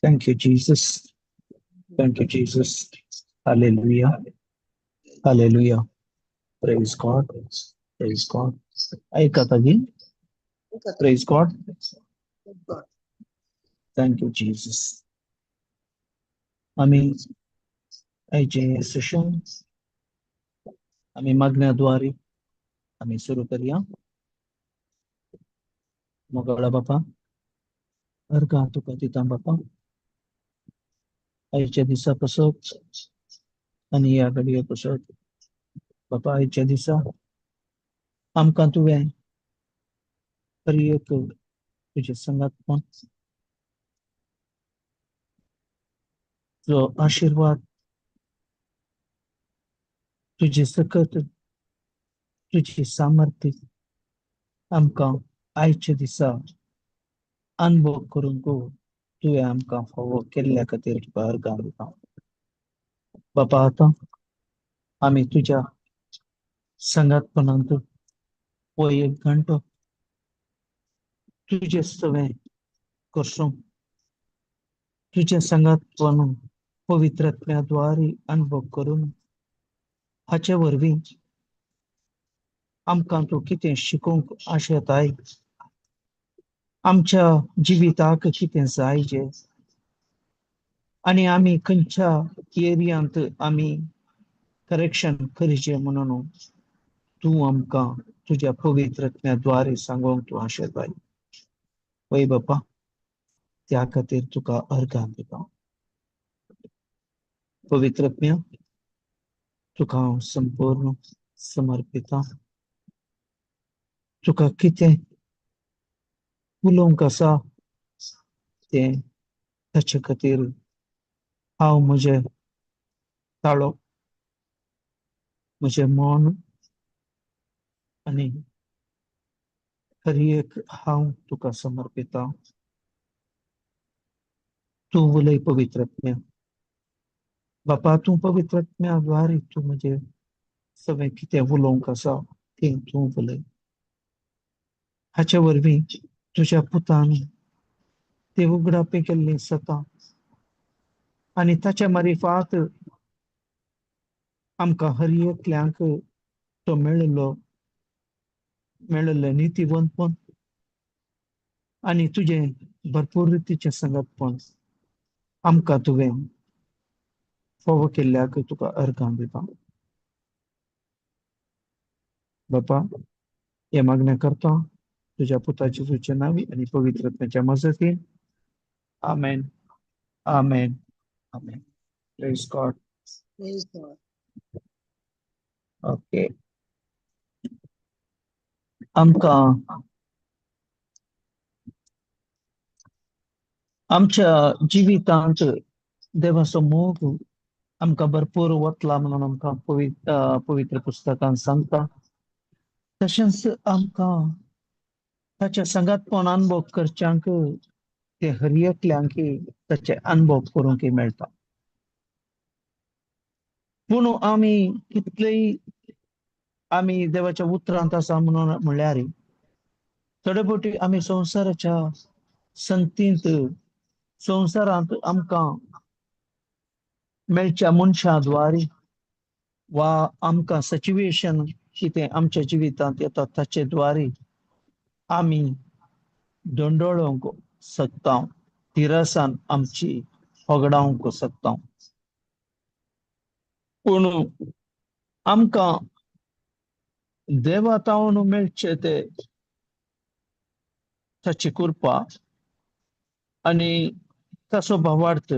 Thank you, Jesus. Thank you, Jesus. Hallelujah. Hallelujah. Praise God. Praise God. ऐकत again. Praise God. Thank you, Jesus. आम्ही आयचे session आम्ही मागण्याद्वारे आम्ही सुरू करूया. मगळा बापा अर्घा तुका दिता बापा आयच्या दिसापासून आणि या घडीपासून बापा आयच्या दिसा आमकां तुवें तरी एक तुजे संगात पण जो आशीर्वाद तुझे सकत तुझी सामर्थ्य आमकां आयच्या दिसा अनुभव करून गो तुवें आमकां फावो केल्ल्या खातीर तुका अर्घा दिता. बापा आतां आमी तुज्या संगातपणांत हो एक घंटो तुझे सवें करसूं तुझ्या संगातपण पवित्रात्म्याद्वारे अनुभव करून हाचे वरवीं आमकां तूं कितें शिकोवंक आशेताय आमच्या जिविताक कितें जाय जें आनी आमी खंयच्या एरियांत आमी करेक्शन करचें म्हणून तूं आमकां तुज्या पवित्रात्म्याद्वारे सांगोंक तूं आशेताय. वय बापा त्या खातीर तुका अर्घा दिता. पवित्रात्म्या तुका हांव संपूर्ण समर्पिता. तुका कितें उलोवंक आसा तें ताचे खातीर हांव म्हजें ताळो म्हजें मन आनी खरी एक हांव तुका समर्पिता. तूं उलय पवित्रात्म्या. बापा तूं पवित्रात्म्याद्वारे तूं म्हजें सगळें कितें उलोवंक आसा तें तूं उलय. हाचे वरवीं तुज्या पुतान तें उगडापी केल्लीं सतां आनी ताच्या मारिफात आमकां हर एकल्यांक तो मेळिल्लें नितीवंतपण आनी तुजें भरपूर रितीचें संगतपण आमकां तुवें फावो केल्ल्याक तुका अर्घा दिता. बापा हे मागणें करता तुज्या पुताचे तुजे नांवी आनी पवित्रात्म्याच्या मजतीन. आमेन. आमेन. आमेन. Praise God. ओके. आमकां आमच्या जिवितांत देवाचो मोग आमकां भरपूर वतला म्हणून आमकां पवित्र पुस्तकान सांगता. तशेंच आमकां ताच्या संगातपण अनुभव करच्यांक ते हर एकल्यांक ताचे अनुभव करूंक मेळटा. पूण आमी कितलेय आमी देवाच्या उतरांत आसा म्हणून म्हणल्यार थोडे फावटी आमी संवसाराच्या संगतींत संवसारांत आमकां मेळच्या मनशाद्वारे वा आमकां सिच्युएशन कितें आमच्या जिवितांत येता ताचे द्वारे आमी दोंडोळोवंक शकता. तिरासान आमची होगडावंक शकता. पूण आमकां देवातावन मेळचे ते ताची कृपा आनी ताचो भावार्थ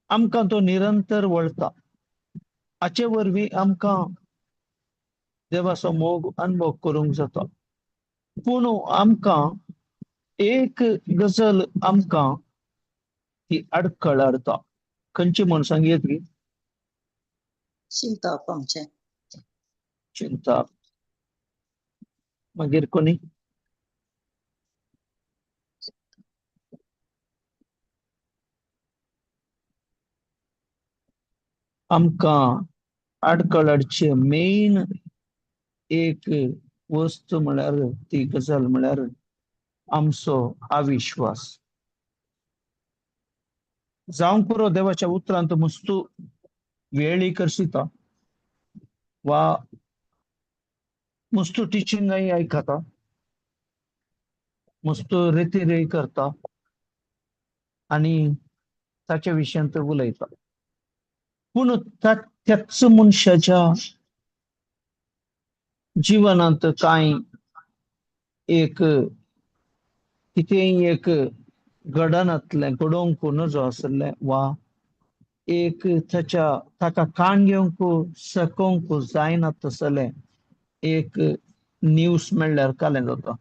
आमकां तो निरंतर वळता. हाचे वरवीं आमकां देवाचो मोग अनुभव करूंक जाता. पूण आमकां एक गजाल आमकां ती आडखळ हाडटा. खंयची म्हण सांगयेत गी? चिंतप आमचें. चिंता. मागीर कोणी? आमकां आडखळ हाडचे मेन एक वस्त म्हळ्यार ती गजाल म्हळ्यार आमचो अविश्वास. जावंक पुरो देवाच्या उतरांत मस्तू वेळी करशिता वा मस्तू टिचिंगाय आयकता, मस्तू रेती करता आणि ताच्या विशयांत उलयता. पूण त्याच मनशाच्या जिवनांत कांय एक कितेंय एक घडनातलें घडोवंक नजो आसलें वा एक ताका काण घेवंक सकोवंक जायना तसलें एक न्यूज म्हणल्यार कालें जाता.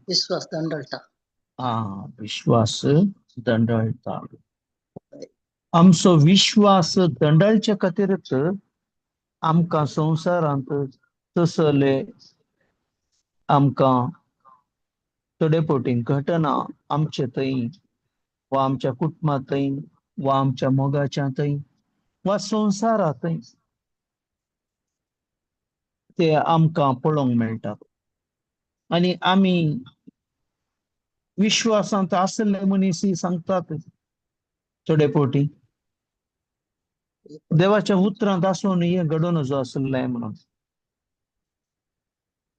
विश्वास दंडळटा. विश्वास दंडळटा. आमचो विश्वास दंडळचे खातीरच आमकां संवसारांत तसले आमकां थोडे फावटी घटना आमचे थंय वा आमच्या कुटुंबांतय वा आमच्या मोगाच्या थंय वा संवसारांतय ते आमकां पळोवंक मेळटात. आनी आमी विश्वासांत आसले मनीस सांगतात थोडे फावटी देवाच्या उतरांत आसून हे घडोवन नजो आसलें म्हणून.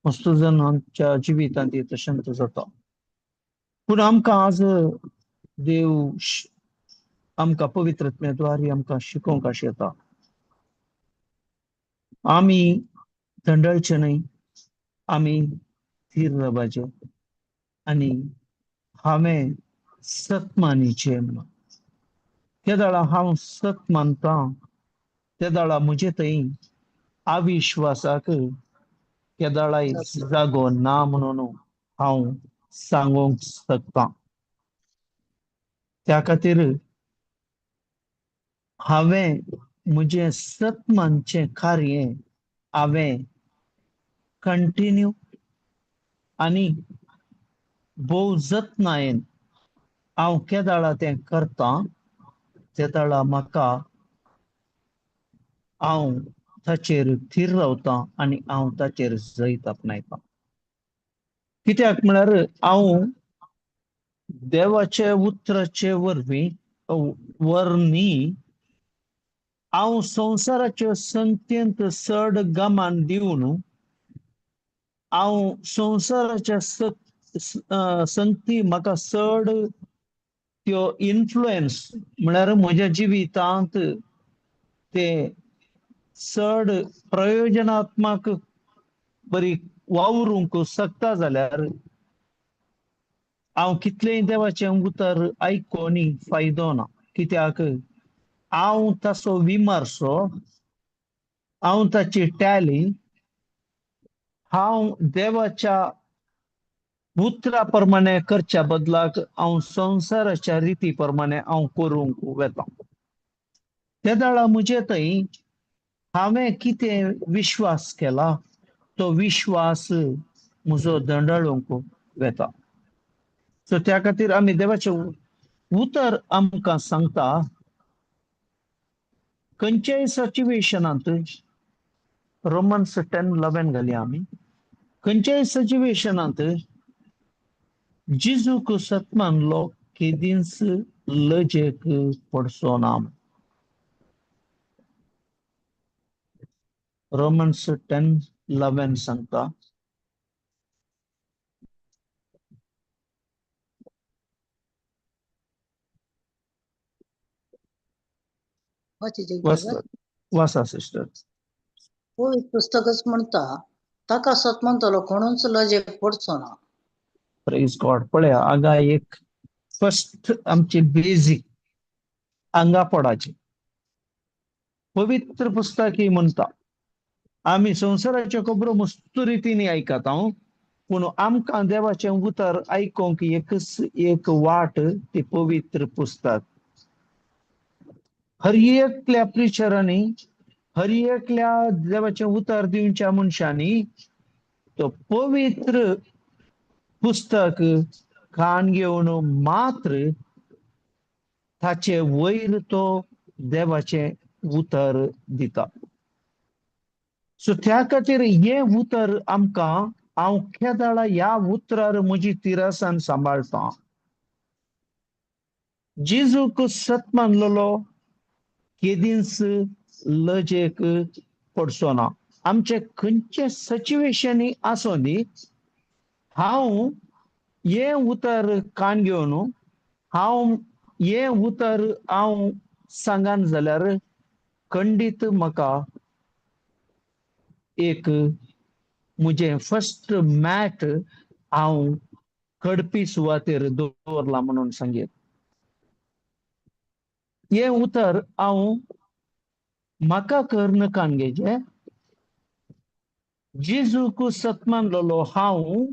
मस्तू जण आमच्या जिवितांत तशेंच जाता. पूण आमकां आज देव आमकां पवित्रत्म्याद्वारे आमकां शिकोवंक येता. आमी दंडळचे न्हय, आमी थीर रावपाचे आनी हांवें सत मानीचे म्हणून. त्या दाळा हांव सत मानता त्या दाळा म्हजे थंय अविश्वासाक त्या दाळाय जागो ना म्हणून हांव सांगोंक शकता. त्या खातीर हांवें म्हजें सत मानचें कार्य हांवें कंटिन्यू आनी भोव जतनायेन हांव केदाळा तें करता त्या दाळा म्हाका हांव ताचेर थीर रावतां आनी हांव ताचेर जैत आपणायता. कित्याक म्हळ्यार हांव देवाचे उतराचे वरवीं हांव संवसाराच्यो संगत्येंत चड गमान दिवन हांव संवसाराच्या संगती म्हाका चड त्यो इन्फ्लुएन्स म्हळ्यार म्हज्या जिवितांत ते चड प्रयोजनात्मक बरी वावरूंक शकता जाल्यार हांव कितलेय देवाचें उतर आयकोनी फायदो ना. कित्याक हांव ताचो विमर्शो, हांव ताची टॅली हांव देवाच्या उतरा प्रमाणे करच्या बदलाक हांव संवसाराच्या रिती प्रमाणे हांव करूंक वेता. त्या दाळा म्हजे थंय हांवें कितें विश्वास केला तो विश्वास म्हजो दंडळूंक वेता. सो त्या खातीर आमी देवाचें उतर आमकां सांगता खंयच्याय सिच्युएशनांत रोमन्स 10:11 घालया आमी. खंयच्याय सिच्युएशनांत जिजूक सत मानलो केदींच लजेक पडचो ना. रोमन्स 10:11 सांगता वाचा सिस्टर. पवित्र पुस्तकच म्हणटा ताका सत म्हणतलो कोणूच लजेक पडचो ना. Praise God. पळया हांगा एक फर्स्ट आमची बेजीक हांगा पडाची. पवित्र पुस्तकी म्हणता आम्ही संसाराच्या खबरो मस्त रितीने ऐकत आहोत पूण आमकां देवाचें उतर आयकोंक एकच एक वाट ते पवित्र पुस्तक. हर एकल्या प्रिचरांनी हर एकल्या देवाचें उतर दिवच्या मनशांनी तो पवित्र पुस्तक कान घेवन मात्र ताचे वयर तो देवाचें उतर दिता. सो त्या खातीर हे उतर आमकां हांव केदाळा ह्या उतरार म्हजी तिरासान सांबाळटा. जेजूक सत मानलेलो केदींच लजेक पडचो ना. आमचे खंयचे सिच्युएशन आसों दी हांव हे उतर कान घेवन हांव हे उतर हांव सांगान जाल्यार खंडीत म्हाका एक म्हजें फर्स्ट मॅट हांव कडपी सुवातेर दवरला म्हणून सांगेत. हे उतर हांव म्हाका कर्ण कान घेजे जेजूक सत मानलेलो हांव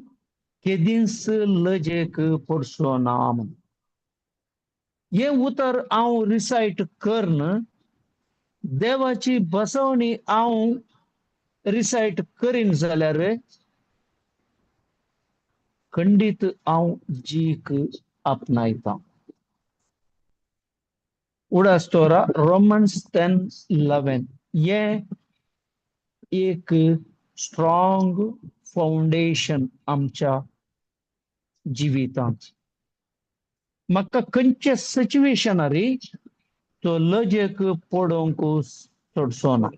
केदींच लजेक पडचो ना म्हणून. हे उतर हांव रिसायट करन देवाची बसवणी हांव रिसायट करीन जाल्यार खंडीत हांव जीक आपणायता. उडास तोरा रोमन्स 10:11 हे एक स्ट्रॉंग फाउंडेशन आमच्या जिवितांत. म्हाका खंयचे सिच्युएशनारी तो लजेक पडोवंक सोडचो ना.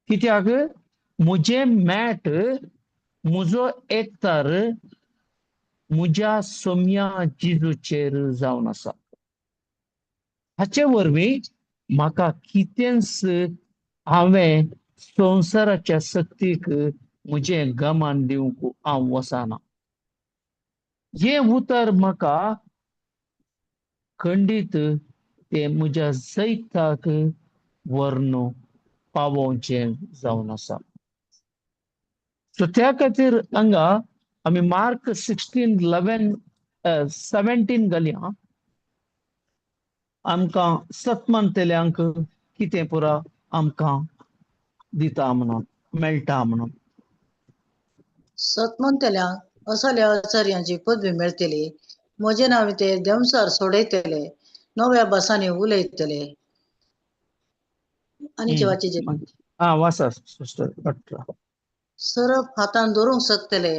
कित्याक म्हजें मॅट म्हजो एकतार म्हज्या सोम्या जेजूचेर जावन आसा. हाचे वरवीं म्हाका कितेंच हांवें संवसाराच्या सक्तीक म्हजें गमान दिवंक हांव वचना. हे उतर म्हाका खंडीत ते म्हज्या जैताक व्हरून पावोवचें जावन आसा. सो त्या खातीर हांगा आमी मार्क 16:17 घालया. आमकां सतमंतल्यांक कितें पुरा आमकां दिता म्हणून मेळटा म्हणून. सतमंतल्यांक असल्या आचार्यांची पदवी मेळटली. म्हजे नांव ते देंवसार सोडयतले, नव्या भासांनी उलयतले आनी जेवाची वाचा सिस्टर 18. सरप हातान धरूंक शकतले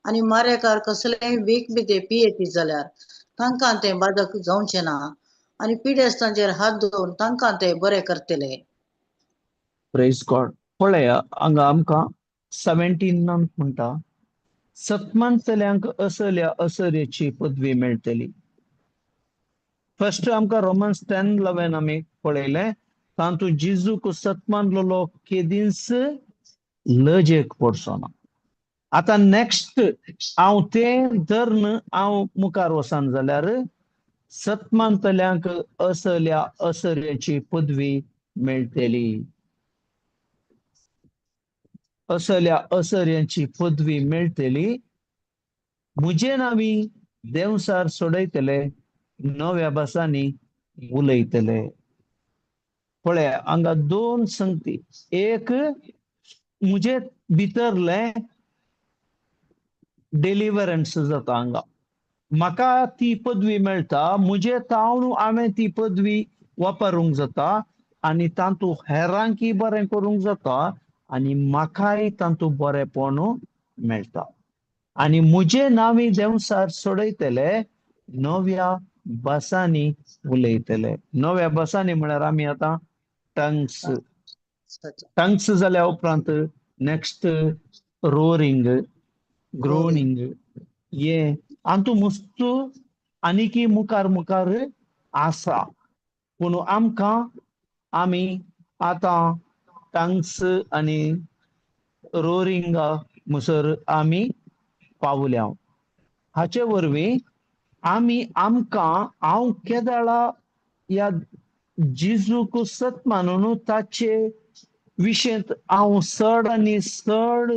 आनी मारेकार कसलेय वीख बी ते पियेती जाल्यार तांकां ते बाधक जावचें ना आनी पिडेस्तांचेर हात दवरून तांकां ते बरे करतले. Praise God. पळया हांगा आमकां 17 म्हणटा सतमंतल्यांक असल्या असर्याची पदवी मेळटली. फर्स्ट आमकां रोमन्स 10:11 आमी पळयलें. तातूंत जेजूक सत मानलेलो केदींच लजेक पडचो ना. आतां नेक्स्ट हांव तें धरन हांव मुखार वचन जाल्यार सतमंतल्यांक असल्या असर्याची पदवी मेळटली. असल्या असर्याची पदवी मेळटली. म्हजे नांवी देंवसार सोडयतले, नव्या भासांनी उलयतले. पळया हांगा दोन संगती. एक म्हजे भितरलें डिलिव्हरन्स जाता. हांगा म्हाका ती पदवी मेळटा. म्हजे तावन हांवें ती पदवी वापरूंक जाता आनी तातूंत हेरांकय बरें करूंक जाता आनी म्हाकाय तातूंत बरेंपण मेळटा. आनी म्हजे नांवी देंवसार सोडयतले, नव्या भासांनी उलयतले. नव्या भासांनी म्हळ्यार आमी आतां टंग्स जाल्या उपरांत नेक्स्ट रोरिंग, ग्रोनिंग हे हातूंत मस्त आनीकी मुखार मुखार आसा. पूण आमकां आमी आतां टंग्स आनी रोरिंगा म्हणसर आमी पावल्या. हाचे वरवीं आमी आमकां हांव केदाळा ह्या जिजूक सत मानून ताचे विशेंत हांव चड आनी चड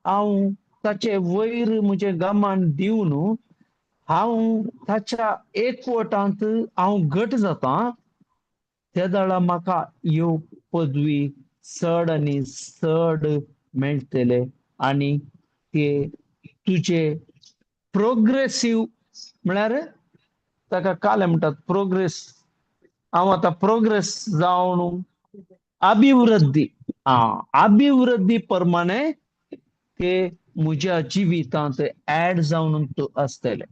हांव ताचे वयर म्हजे गमान दिवन हांव ताच्या एकवटांत हांव घट जाता त्या दाळा म्हाका ह्यो पदवी चड आनी चड मेळटले आनी ते तुजे प्रोग्रेसिव्ह म्हळ्यार ताका काले म्हणटात प्रोग्रेस हांव आतां प्रोग्रेस जावन अभिवृद्धी अभिवृद्धी प्रमाणे ते म्हज्या जिवितांत ऍड जावन आसतले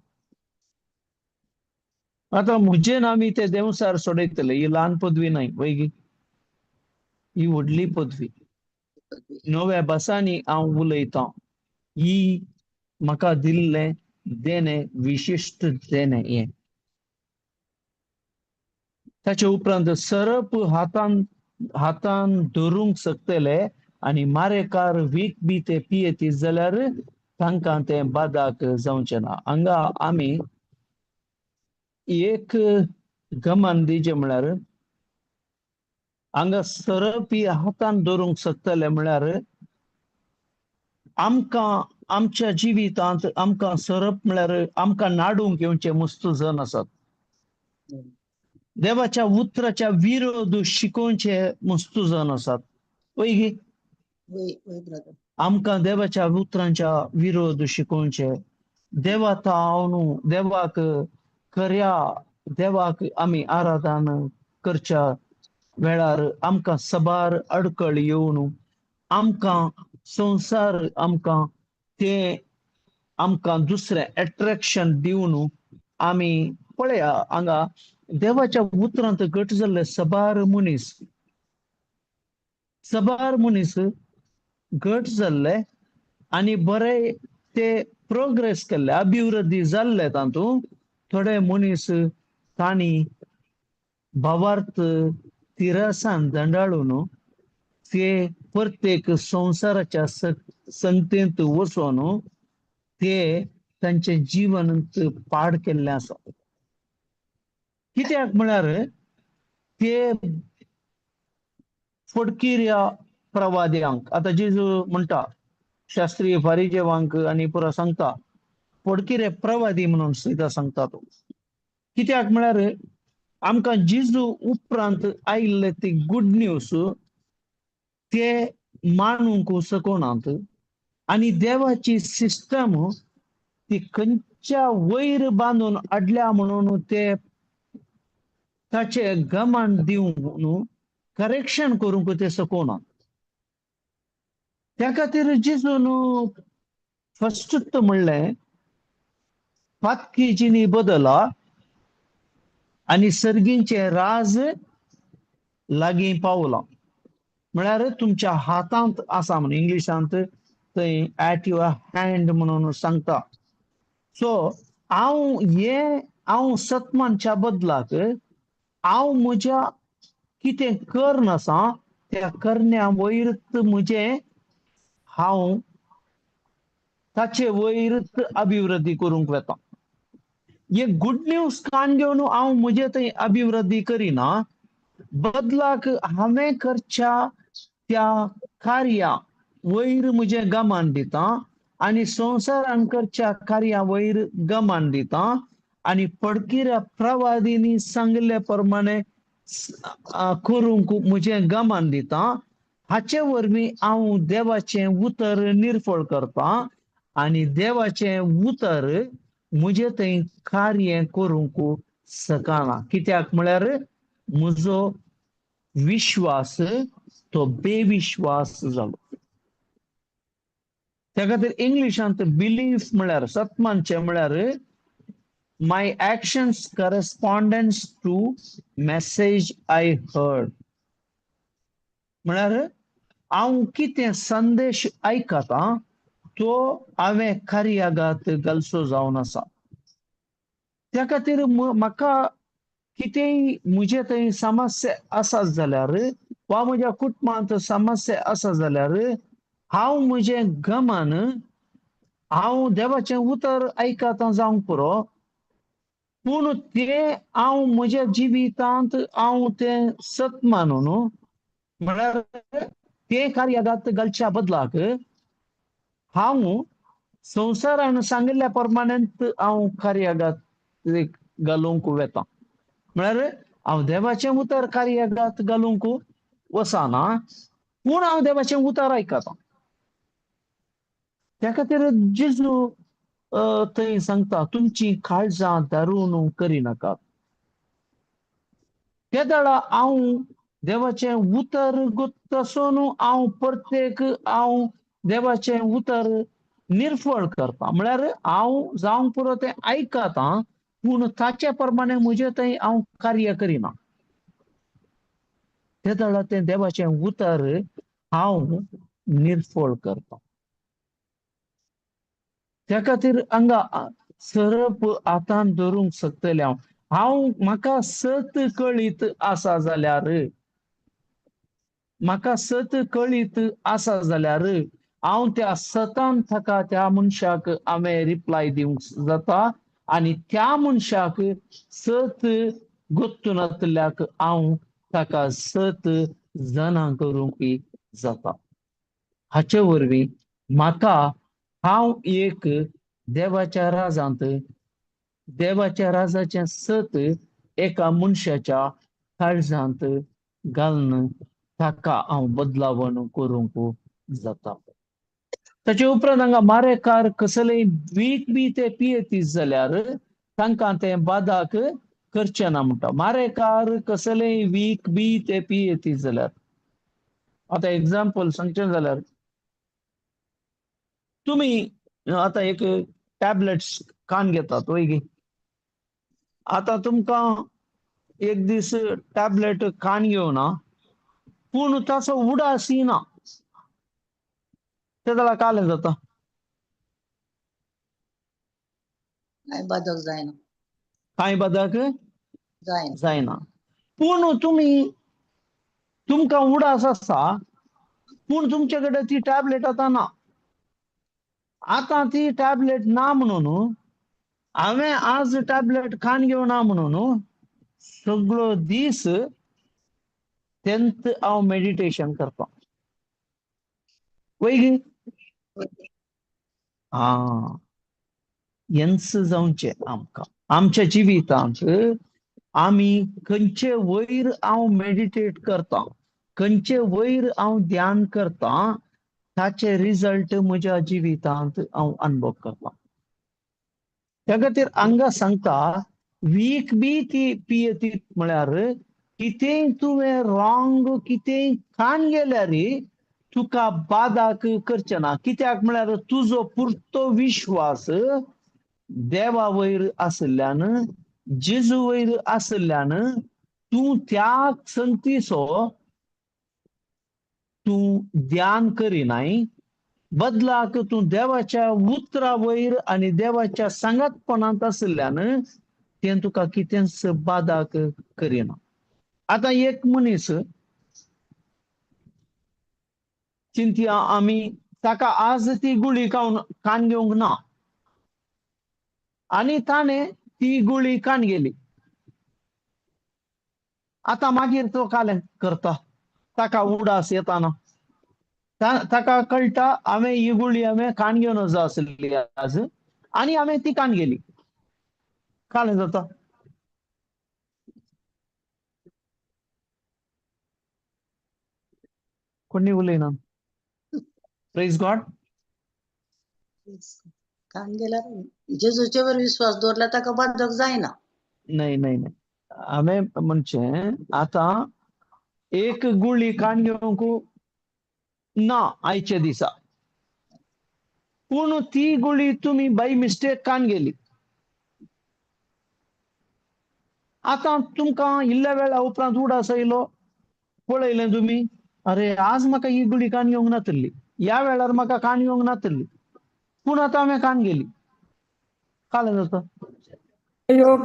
आतां म्हजेन आमी ते देंवसार सोडयतले ही ल्हान पदवी न्हय वैगी ही व्हडली पदवी नव्या भासांनी हांव उलयतां ही म्हाका दिल्लें देणें विशिश्ट देणें हें ताचे उपरांत सरप हातान धरूंक शकतले आनी मारेकार वीक बी ते पियेती जाल्यार तांकां तें बादाक जावचें ना हांगा आमी एक गमान दिजें म्हळ्यार हांगा सरप ही हातान धरूंक शकतले म्हळ्यार आमकां आमच्या जिवितांत आमकां सरप म्हळ्यार आमकां नाडूंक येवचे मस्त जण आसात देवाच्या उतराच्या विरोध शिकोवचे मस्त जण आसात वैगी आमकां देवाच्या उतरांच्या विरोध शिकोवचे देवाक खऱ्या देवाक आमी आराधन करच्या वेळार आमकां सबार अडकळ येवन आमकां संसार आमकां ते आमकां दुसरें अट्रॅक्शन दिवन आमी पळया हांगा देवाच्या उतरांत घट जाल्ले सबार मनीस घट जाल्ले आनी बरे ते प्रोग्रेस केल्ले अभिवृद्धी जाल्ले तातूंत थोडे मनीस तांणी भावार्थ तिरासान दंडाळून ते प्रत्येक संसाराच्या संगतेंत वचोन ते तांचे जीवन पाड केल्लें आसा कित्याक म्हळ्यार ते फडकिऱ्या प्रवाद्यांक आतां जेजू म्हणटा शास्त्रीय फारिजेवांक आनी पुरो सांगता फडकिरे प्रवादी म्हणून सुद्दां सांगता तो कित्याक म्हळ्यार आमकां जेजू उपरांत आयिल्ले ती गुड न्यूज ते मानूंक शकनात आनी देवाची सिस्टम ती खंयच्या वयर बांदून हाडल्या म्हणून ते ताचे गमान दिवन करेक्शन करूंक ते शकनात त्या खातीर जेजून फस्टूच म्हणलें पातकी बदला आनी सर्गींचे राज लागीं पावलां म्हळ्यार तुमच्या हातांत आसा म्हणून इंग्लिशांत थंय ऍट युअर हँड म्हणून सांगता सो हांव सत्मानच्या बदलाक हांव म्हज्या कितें करनासा त्या करण्या वयरच म्हजें हांव ताचे वयरच अभिवृद्धी करूंक वेता हे गुड न्यूज कान घेवन हांव म्हजे थंय अभिवृद्धी करिना बदलाक हांवें करच्या त्या कार्या वयर म्हजें गमान दिता आनी संवसारान करच्या कार्या वयर गमान दिता आनी पडकिऱ्या प्रवादींनी सांगले प्रमाणे करूंक म्हजें गमान दिता हाचे वरवीं हांव देवाचें उतर निर्फळ करता आनी देवाचें उतर म्हजे थंय कार्य करूंक शकना कित्याक म्हळ्यार म्हजो विश्वास तो बेविश्वास जालो त्या खातीर इंग्लिशांत बिलीफ म्हळ्यार सत्मानचें म्हळ्यार my actions correspondence to message I heard म्हळ्यार हांव कितें संदेश आयकता तो हांवें कार्यागात घालचो जावन आसा त्या खातीर म्हाका कितेंय म्हजे थंय समस्या आसात जाल्यार वा म्हज्या कुटुंबांत समस्या आसा जाल्यार हांव म्हजें गमान हांव देवाचें उतर आयकता जावंक पुरो पूण ते हांव म्हज्या जिवितांत हांव ते सत मानून म्हळ्यार ते कार्यागात घालच्या बदलाक हांव संवसारान सांगिल्ल्या प्रमाणेंत हांव कार्यागात घालूंक वेता. म्हळ्यार हांव देवाचें उतर कार्यागात घालूंक वचना, पूण हांव देवाचें उतर आयकतां. त्या खातीर जेजू थंय सांगता, तुमची काळजां दारून करिनाकात. त्या दाडा हांव देवाचें उतर गोत्त आसून हांव प्रत्येक हांव देवाचें उतर निर्फळ करता. म्हळ्यार हांव जावंक पुरो तें आयकतां, पूण ताचे प्रमाणे म्हजे थंय हांव कार्य करिना. त्या दाडा तें देवाचें उतर हांव निर्फळ करता. त्या खातीर हांगा सरप हातान धरूंक शकतले हांव म्हाका सत कळीत आसा जाल्यार हांव त्या सतान ताका त्या मनशाक हांवें रिप्लाय दिवंक जाता आनी त्या मनशाक सत गोत्तूनातल्याक हांव ताका सत जाणा करूंक जाता. हाचे वरवीं म्हाका हांव एक देवाच्या राजांत देवाच्या राजाचें सत एका मनशाच्या काळजांत घालून ताका हांव बदलावण करूंक जाता. ताचे उपरांत हांगा मारेकार कसलेय वीख बी ते पियेतीत जाल्यार तांकां तें बादाक करचें ना म्हणटा. मारेकार कसलेय वीख बी ते पियेतीत जाल्यार, आतां एग्जाम्पल सांगचें जाल्यार तुम्ही आतां एक टॅबलेट्स खावन घेतात वय गे. आतां तुमकां एक दीस टॅबलेट खावन घेवना, पूण ताचो उडास येना, त्या दाडा कालें जाता. काय बदक जायना. कांय बदक जायना. जायना. पूण तुमकां उडास आसा, पूण तुमचे कडेन ती टॅबलेट आतां ना. आतां ती टॅबलेट ना म्हणून हांवें आज टॅबलेट खावन घेवना म्हणून सगळो दीस तेंत हांव मेडिटेशन करतां. वय गे. हेंच जावचें आमकां. आमच्या जिवितांत आमी खंयचे वयर हांव मेडिटेट करतां, खंयचे वयर हांव ध्यान करतां, ताचे रिजल्ट म्हज्या जिवितांत हांव अनुभव करतां. त्या खातीर हांगा सांगता, वीख बी ती पियेतीत म्हळ्यार कितेंय तुवें रॉंग कितेंय खावन गेल्यार तुका बादाक करचें ना. कित्याक म्हळ्यार तुजो पुरतो विश्वास देवा वयर आसल्यान, जेजू वयर आसल्यान तूं त्या संगतीचो तूं ध्यान करिनाय, बदलाक तूं देवाच्या उतरा वयर आनी देवाच्या सांगातपणांत आसल्यान तें तुका कितेंच बादाक करिना. आतां एक मनीस चिंतया आमी, ताका आज ती गुळी खावन घेवंक ना आनी ताणें ती गुळी खावन गेली. आतां मागीर तो कालें करता, ताका उडास येताना. ताका कळटा हांवें ही गुळी खावन घेवन जाय आसली आज आनी हांवें ती खावन गेली. कालें जाता. कोणी उलयना. Praise God. खावन गेल्यार जेजूचेवर विश्वास दवरल्यार ताका बदक जायना. नाही नाही नाही. हांवें म्हणचें आतां एक गुळी खावन घेवंक ना आयच्या दिसा, पूण ती गुळी तुमी बाय मिस्टेक खावन गेली. आतां तुमकां इल्ल्या वेळा उपरांत उडास येयलो, पळयलें तुमी, अरे आज म्हाका ही गुळी खावन घेवंक नातली, ह्या वेळार म्हाका खावन घेवंक नातली, पूण आतां हांवें खावन गेली. कालें जाता. अयो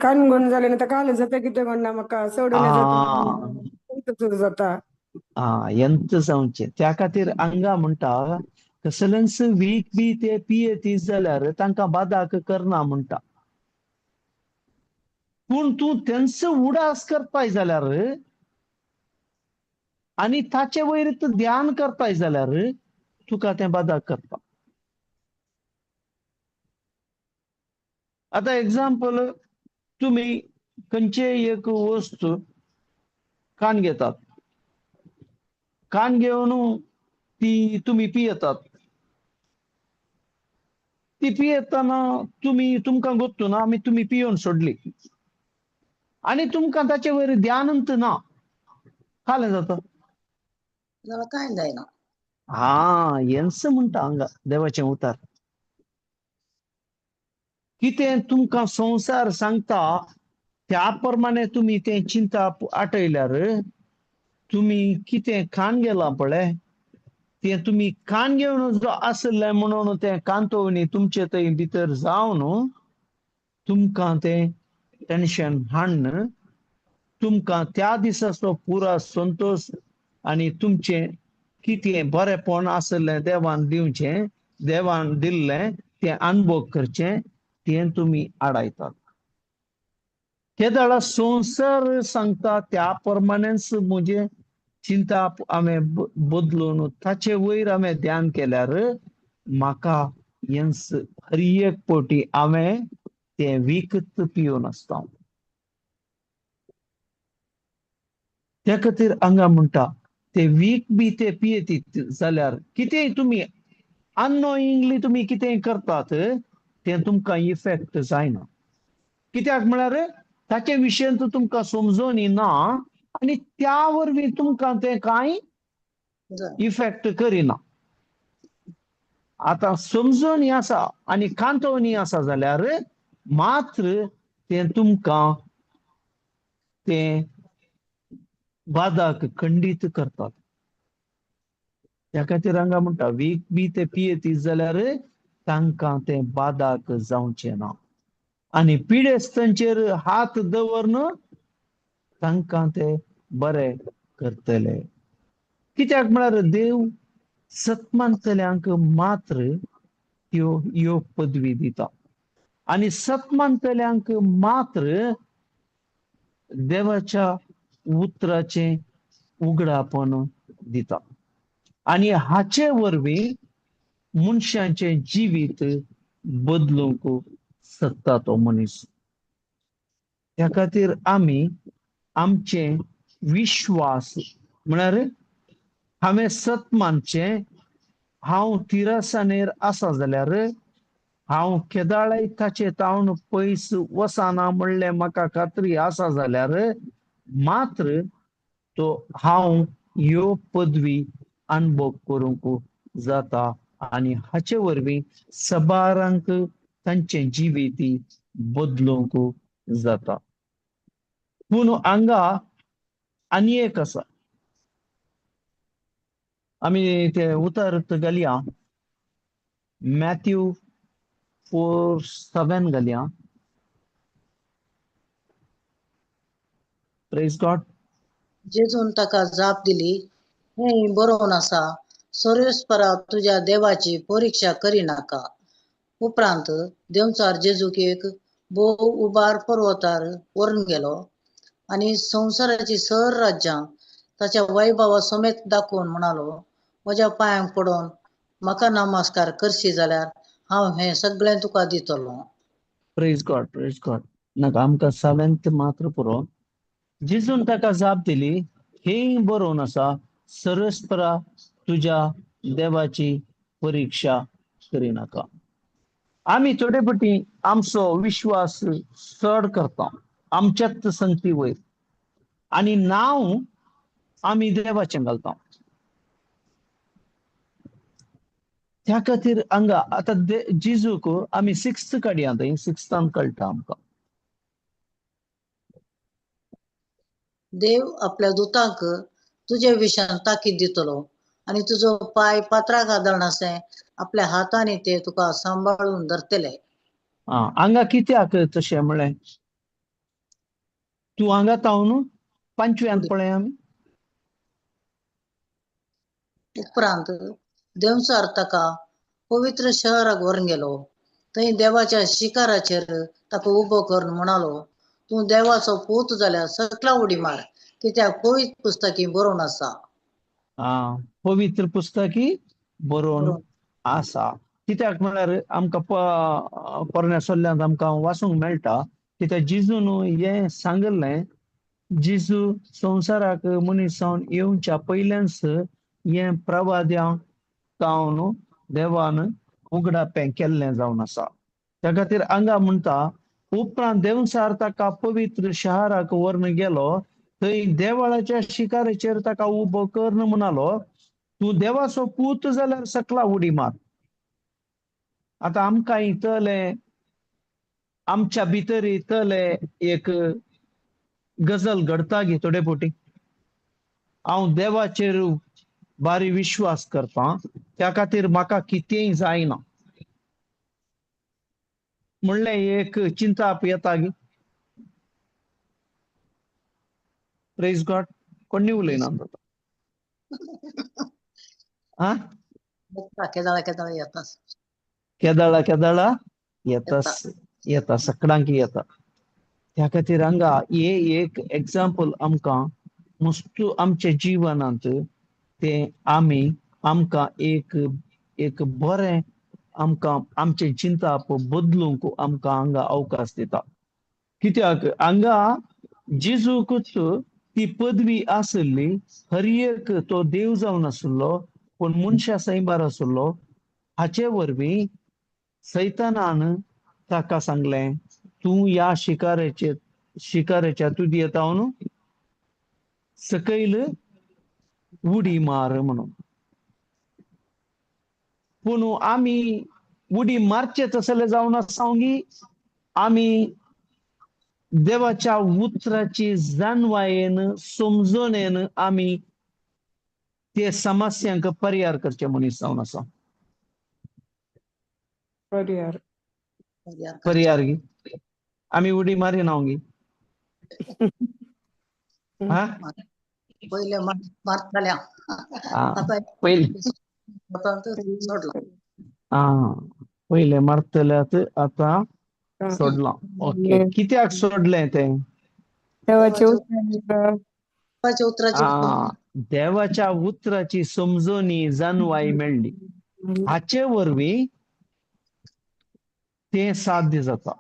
कानगून जालें आतां कालें जाता कितें म्हणना म्हाका सोडून जाता जाता. ఎంత जावचें. त्या खातीर हांगा म्हणटा, कसलेंच वीख बी ते पियेतीत जाल्यार तांकां बादाक करना म्हणटा. पूण तूं तेंच उडास करताय जाल्यार आनी ताचे वयर तूं ध्यान करताय जाल्यार तुका तें बादाक करता. आतां एग्जाम्पल, तुम्ही खंयचेय एक वस्त कान घेतात, कान घेवन ती तुम्ही पियेतात. ती पियेतना तुमकां गोत्तू ना तुम्ही पियोन सोडली आणि तुमकां ताचे वयर ध्यानंत ना, जालें जाता. जाल्यार कांय जायना. हा हेंच म्हणटा हांगा देवाचें उतर. कितें तुमकां संवसार सांगता त्या प्रमाणे तुम्ही तें चिंता आटयल्यार तुम्ही कितें कान गेलां पळय तें तुम्ही कान घेवन जो आसलें म्हणून तें कांतोवणी तुमचे थंय भितर जावन तुमकां तें टेन्शन हाडन तुमकां त्या दिसाचो पुरा संतोष आनी तुमचें कितें बरेंपण आसलें देवान दिवचें, देवान दिल्लें तें अनुभव करचें, तें तुम्ही आडायतात. ते दाडा संवसार सांगता त्या प्रमाणेच म्हणजे चिंता आमें बदलून ताचे वयर आमें ध्यान केल्यार म्हाका हेंच हर एक पोटी हांवें तें विकत पिवन आसता. त्या खातीर हांगा म्हणटा ते वीक बी ते पियेतीत जाल्यार कितेंय तुम्ही अननोइंगली तुम्ही कितेंय करतात तें तुमकां इफेक्ट जायना. कित्याक म्हळ्यार ताचे विशयी तुमकां समजून येना आनी त्या वरवीं तुमकां तें कांय जाय. इफेक्ट करिना. आतां समजून आसा आनी कांतोवणी आसा जाल्यार मात्र तें तुमकां तें बादाक खंडीत करतात. त्या खातीर हांगा म्हणटा वीक बी ते पियेतीत जाल्यार तांकां तें बादाक जावचें ना. आनी पिडेस्तांचेर हात दवरन तांकां ते बरें करतले. कित्याक म्हळ्यार देव सतमानतल्यांक मात्र ह्यो पदवी दिता आनी सतमानतल्यांक मात्र देवाच्या उतराचें उगडापण दिता आनी हाचे वरवीं मनशाचें जिवीत बदलूंक शकता तो मनीस. त्या खातीर आमी आमचे विश्वास म्हळ्यार हांवें सत मानचें, हांव तिरासानेर आसा जाल्यार हांव केदाळय ताचे तावन पयस वसाना म्हणलें म्हाका खात्री आसा जाल्यार मात्र तो हांव ह्यो पदवी अनुभव करूंक जाता आनी हाचे वरवीं सबारांक तांचें जिवीत बदलूंक जाता. पूण हांगा आनी एक आसा. आमी ते उतर घालया, मॅथ्यू 4:7 घालया. Praise God. जेजून ताका जाप दिली, हें बरोवन आसा, सर्वेस्परा तुज्या देवाची परिक्षा करिनाका. उपरांत देंवचार जेजूक एक भोव उबार पर्वतार व्हरून गेलो आनी संवसाराची सर राज्यां ताच्या वैभवा समेत दाखोवन म्हणालो, म्हज्या पांयांक पडोवन म्हाका नमस्कार करशी जाल्यार हांव हें सगळें तुका दितलो. Praise God, praise God. नाका आमकां 7th मात्र पुरो. जेजून ताका जाप दिली, हेय बरोवन आसा, सर्वेस्परा तुज्या देवाची परिक्षा करिनाका. आमी थोडे फावटी आमचो विश्वास चड करता आमच्याच संगती वयर आनी नांव आमी देवाचें घालता. त्या खातीर हांगा आतां जेजूक आमी 6th काडया, 6थान कळटा आमकां. देव आपल्या दुतांक तुजे विशयान ताकीद दितलो आनी तुजो पाय पात्राक आदळनासलें आपल्या हातांनी ते तुका सांबाळून धरतले. हांगा कित्याक तशें म्हळें तूं हांगा तावन 5व्यान पळय आमी. उपरांत देंवचार ताका पवित्र शहराक व्हरून गेलो. थंय देवाच्या शिखराचेर ताका उबो करून म्हणालो, तू देवाचो पूत जाल्यार सकला उडी मार, कित्याक पवित्र पुस्तकी बरोवन आसा. पवित्र पुस्तकी बरोवन बरोवन आसा. कित्याक म्हळ्यार आमकां पोरण्या सल्ल्यांत आमकां वाचूंक मेळटा, कित्याक जिजून हें सांगलें, जिजू संवसाराक मनीस जावन येवच्या पयल्याच हें प्रवाद्यां जावन देवान उगडापें केल्लें जावन आसा. त्या खातीर हांगा म्हणटा, उपरांत देवसार ताका पवित्र शहाराक व्हरून गेलो, थंय देवळाच्या शिकारेचेर ताका उबो कर म्हणालो, तूं देवाचो पूत जाल्यार सकला उडी मार. आतां आमकां इतलें आमच्या भितर इतलें एक गजल घडता गे थोडे फावटी. हांव देवाचेर बारी विश्वास करतां, त्या खातीर म्हाका कितेंय जायना म्हणलें एक चिंता येता गे. Praise God. कोणी उलयना आ केदाळा येता. केदाळा येता सगळ्यांक येता. त्या खातीर हांगा हे एक एग्जाम्पल आमकां मस्त आमच्या जिवनांत ते आमकां एक बरें आमकां आमचे चिंता बदलूंक आमकां हांगा अवकाश दिता. कित्याक हांगा जेजूकच ती पदवी आसली, हर एक तो देव जावन आसलो पण मनशा सैमार आसलो. हाचे वरवीं सैतानान ताका सांगलें, तूं या शिकारेच्या तुदयेंतावन सकयल उडी मार म्हणून. पूण आमी उडी मारचे तसले जावन आसांगी, आमी देवाच्या उतराची जाणवायेन समजणेन आमी ते समस्यांक परिहार करचे मनीस जावन आसा. परिहार गी आमी उडी मारिना गी. हा पहिले मारताल्या आता पहिले सोडला. पहिले मारतल्यात आता सोडला. ओके. कित्याक सोडलें ते? देवाच्या उतराची समजणी जाणवाय मेळ्ळी. हाचे वरवीं ते साध्य जाता.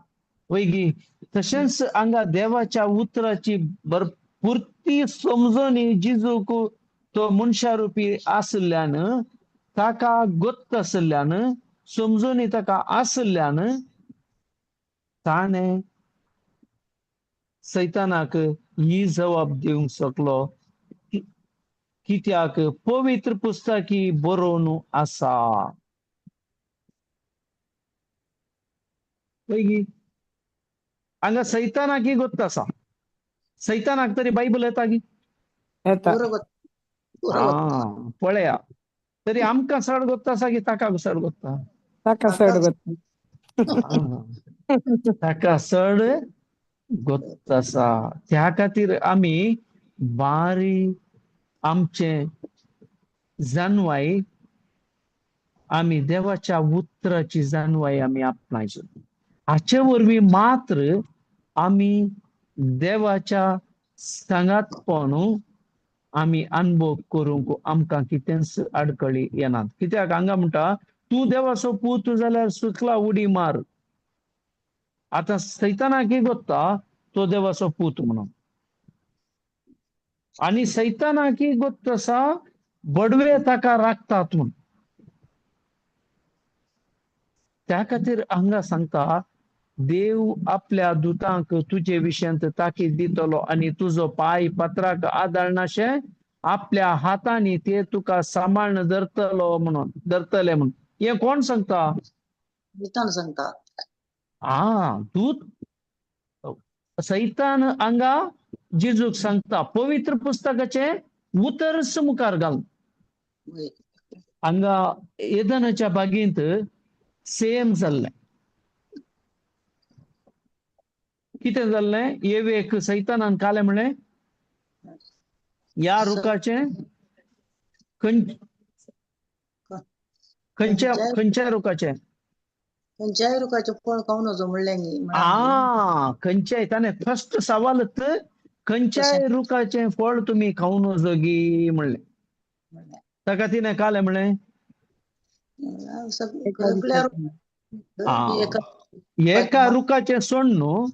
वैगी तशेंच हांगा देवाच्या उतराची भरपूर्ती समजणी जिजूक तो मनशा रुपी आसल्यान, ताका गोत्त आसल्यान, समजणी ताका आसल्यान ताणें सैतानाक ही जबाब दिवंक शकलो, कित्याक पवित्र पुस्तकी बरोवन आसा. पैगी हांगा सैतानाकी गोत्त आसा. सैतानाक तरी बायबल येता गी. पळया तरी आमकां चड गोत्त आसा की ताका चड गोत्त? ताका चड गोत्त आसा. त्या खातीर आमी बारी आमचे जाणवाय आमी देवाच्या उतराची जाणवाय आमी आपणायचो. हाचे वरवीं मात्र आमी देवाच्या सांगातपण आमी अनुभव करूंक आमकां कितेंच आडकळी येनात. कित्याक हांगा म्हणटा, तूं देवाचो पूत जाल्यार सकला उडी मार. आता सैतानाक गोत्ता तो देवाचो पूत म्हणून, आणि सैतानाक गोत्त आसा बडवे ताका राखतात म्हणून. त्या खातीर हांगा सांगता, देव आपल्या दुतांक तुजे विशयांत ताकीद दितलो आणि तुजो पाय पत्राक आदळनाशे आपल्या हातांनी ते तुका सांबाळून धरतले म्हणून. हे कोण सांगता? सांगता. दूत सैतान हांगा जेजूक सांगता. पवित्र पुस्तकाचे उतरच मुखार घाल. हांगा एदनाच्या बागेंत सेम जाल्लें. कितें जाल्लें? येवेक सैतानान काले म्हणलें, या रुखाचे खंयच्या रुखाचे? खंयच्याय रुखाचे फळ खाऊ नजो म्हणलें म्हळ्यार खंयच्याय ताणे फर्स्ट सवालच तशें खंयच्याय रुखाचे फळ तुम्ही खाऊ नजोगी म्हणले. म्हणलें. ताका तिने काले म्हणले एका सगळ्या दिवसात. एका एका रुखाचे सोड न्हू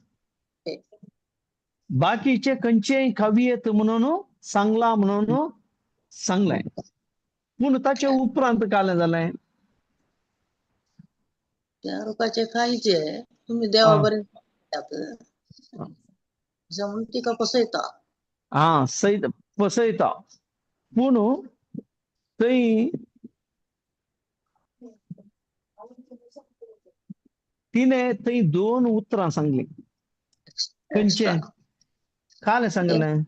बाकीचे खंयचेय खावियेत म्हणून सांगला म्हणून सांगलें. पूण ताचे उपरांत कालें जालें त्या रुखाचे खायचे तुम्ही देवा बरें जमून तिका पसयता. सैत पसयता पूण थंय तिने थंय 2 उतरां सांगली. खंयचे कालें सांगलें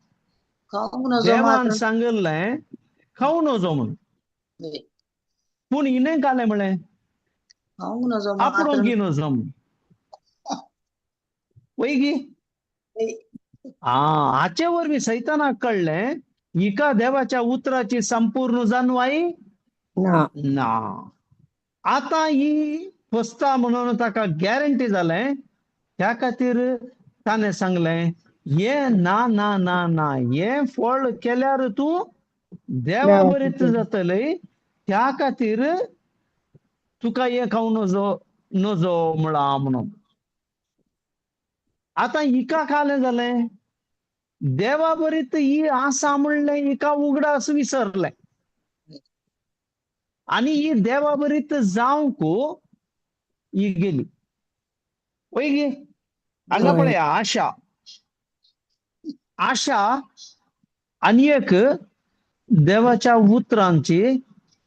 खाऊंक नजो देवान मात्र सांगलें खाऊ नजो म्हणून. पूण हिने कालें म्हणलें खाऊंक नजो आपणो मात्र घी नजो म्हणून. वय गी हाचे वरवीं सैतानाक कळलें हिका देवाच्या उतराची संपूर्ण जाणवाई ना ना. आता ही फसता म्हणून ताका गॅरंटी जालें. त्या खातीर ताणें सांगलें हे ना ना ना ना हे फळ केल्यार तूं देवा बरीत जातले त्या खातीर तुका हे खाऊ नजो म्हणला म्हणून. आता हिका कालें जालें देवा बरीत ही आसा म्हणलें हिका उगडास विसरलें आणि ही देवा बरीत जावंक ही गेली. वय गे हांगा होय. पळया आशा आणि एक देवाच्या उतरांची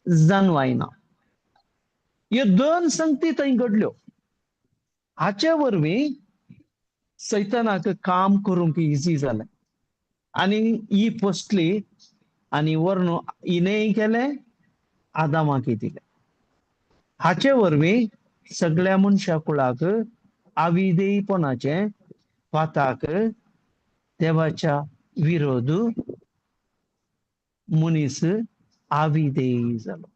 जाणवायना. ह्यो 2 संगती थंय घडल्यो. हाचे वरवीं सैतानाक काम करूंक इझी जालें आणि ही फसली आणि वरन हिनेय केलें आदामाकय दिलें. हाचे वरवीं सगळ्या मनशा कुळाक अविधेयपणाचे पाताक देवाच्या विरोध मनीस अविधेयी जालो.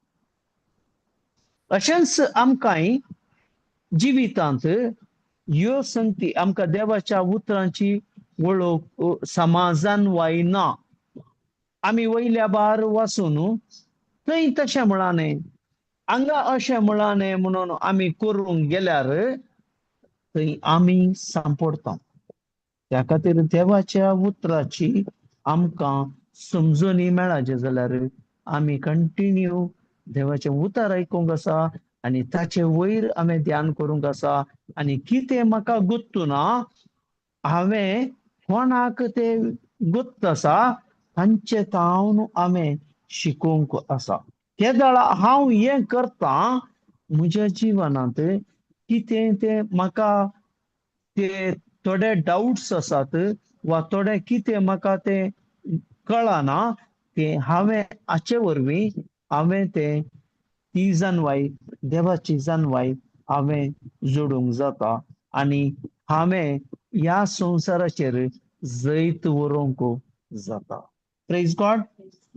अशेंच आमकांय जिवितांत ह्यो संगती आमकां देवाच्या उतरांची वळख समाजान वायना. आमी वयल्या बार वाचून थंय तशें म्हळांनी हांगा अशें म्हळांनी म्हणून आमी करूंक गेल्यार थंय आमी सांपडटा. त्या खातीर देवाच्या उतराची आमकां समजूनी मेळाचे जाल्यार आमी कंटिन्यू देवाचें उतर आयकूंक आसा आणि ताचे वयर आमी ध्यान करूंक आसा. आणि कितें म्हाका गुत्तुना हांवें कोणाक ते गुत्त आसा तांचे तावन आमी शिकोवंक आसा. ते दाळा हांव हें करतां म्हज्या जिवनांत कितें ते म्हाका ते थोडे डाउट्स आसात वा थोडे कितें म्हाका ते कळना ते हांवें हाचे वरवीं हांवें ते ती जाणवाय देवाची जाणवाय हांवें जोडूंक जाता आणि हांवें ह्या संवसाराचेर जैत व्हरूंक जाता. Praise God.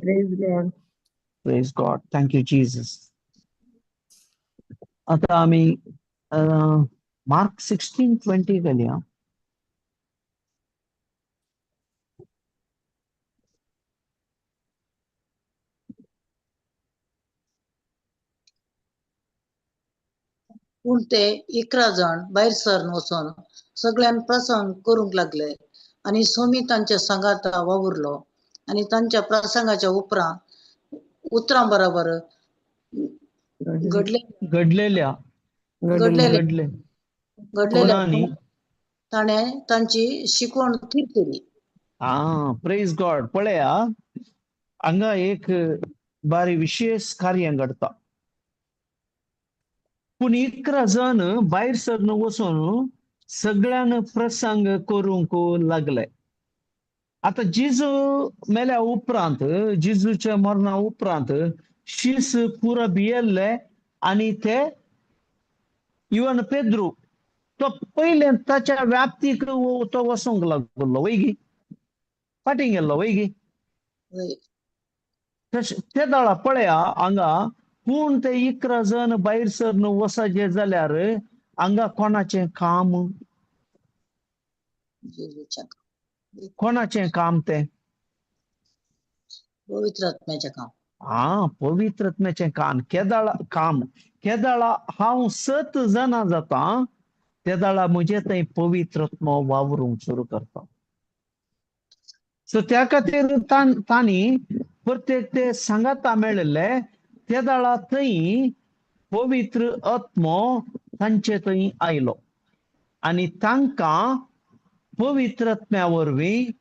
Praise God. Praise God. Thank you Jesus. आता आम्ही मार्क 16:20 घालया. पूण ते 11 जण भायर सरून वचून सगळ्यान प्रसंग करूंक लागले आणि सोमी तांच्या संगात वावुरलो आणि तांच्या प्रसंगाच्या उतरां बरोबर घडलेल्या घडलेल्या कोणानी ताणें तांची शिकवण थीर केली. Praise God. पळया हांगा एक बारी विशेष कार्य घडता. पूण 11 जण भायर सरून वचून सगळ्यान प्रसंग करूंक लागले. आता जिजू मेल्या उपरांत जिजूच्या मरणा उपरांत शीस पुरो भियेल्ले आणि ते इवन पेद्रू तो पहिले ताच्या व्याप्तीक तो वसूंक लागलो. वैगी फाटीं गेल्लो. वैगी ते दाळा पळया हांगा पूण ते 11 जण भायर सरून वचचे जाल्यार हांगा कोणाचें काम जेजूच्या कोणाचें काम तें पवित्र आत्म्याचें काम. पवित्र आत्म्याचें काम केदाळा हांव 7 जाणां जाता तेदाळा म्हजे थंय पवित्र आत्मा वावरूंक सुरू करता. सो त्या खातीर तांणी प्रत्येक ते सांगाता मेळिल्ले तेदाळा थंय पवित्र आत्मो तांचे थंय आयलो आनी तांकां पवित्र आत्म्या वरवीं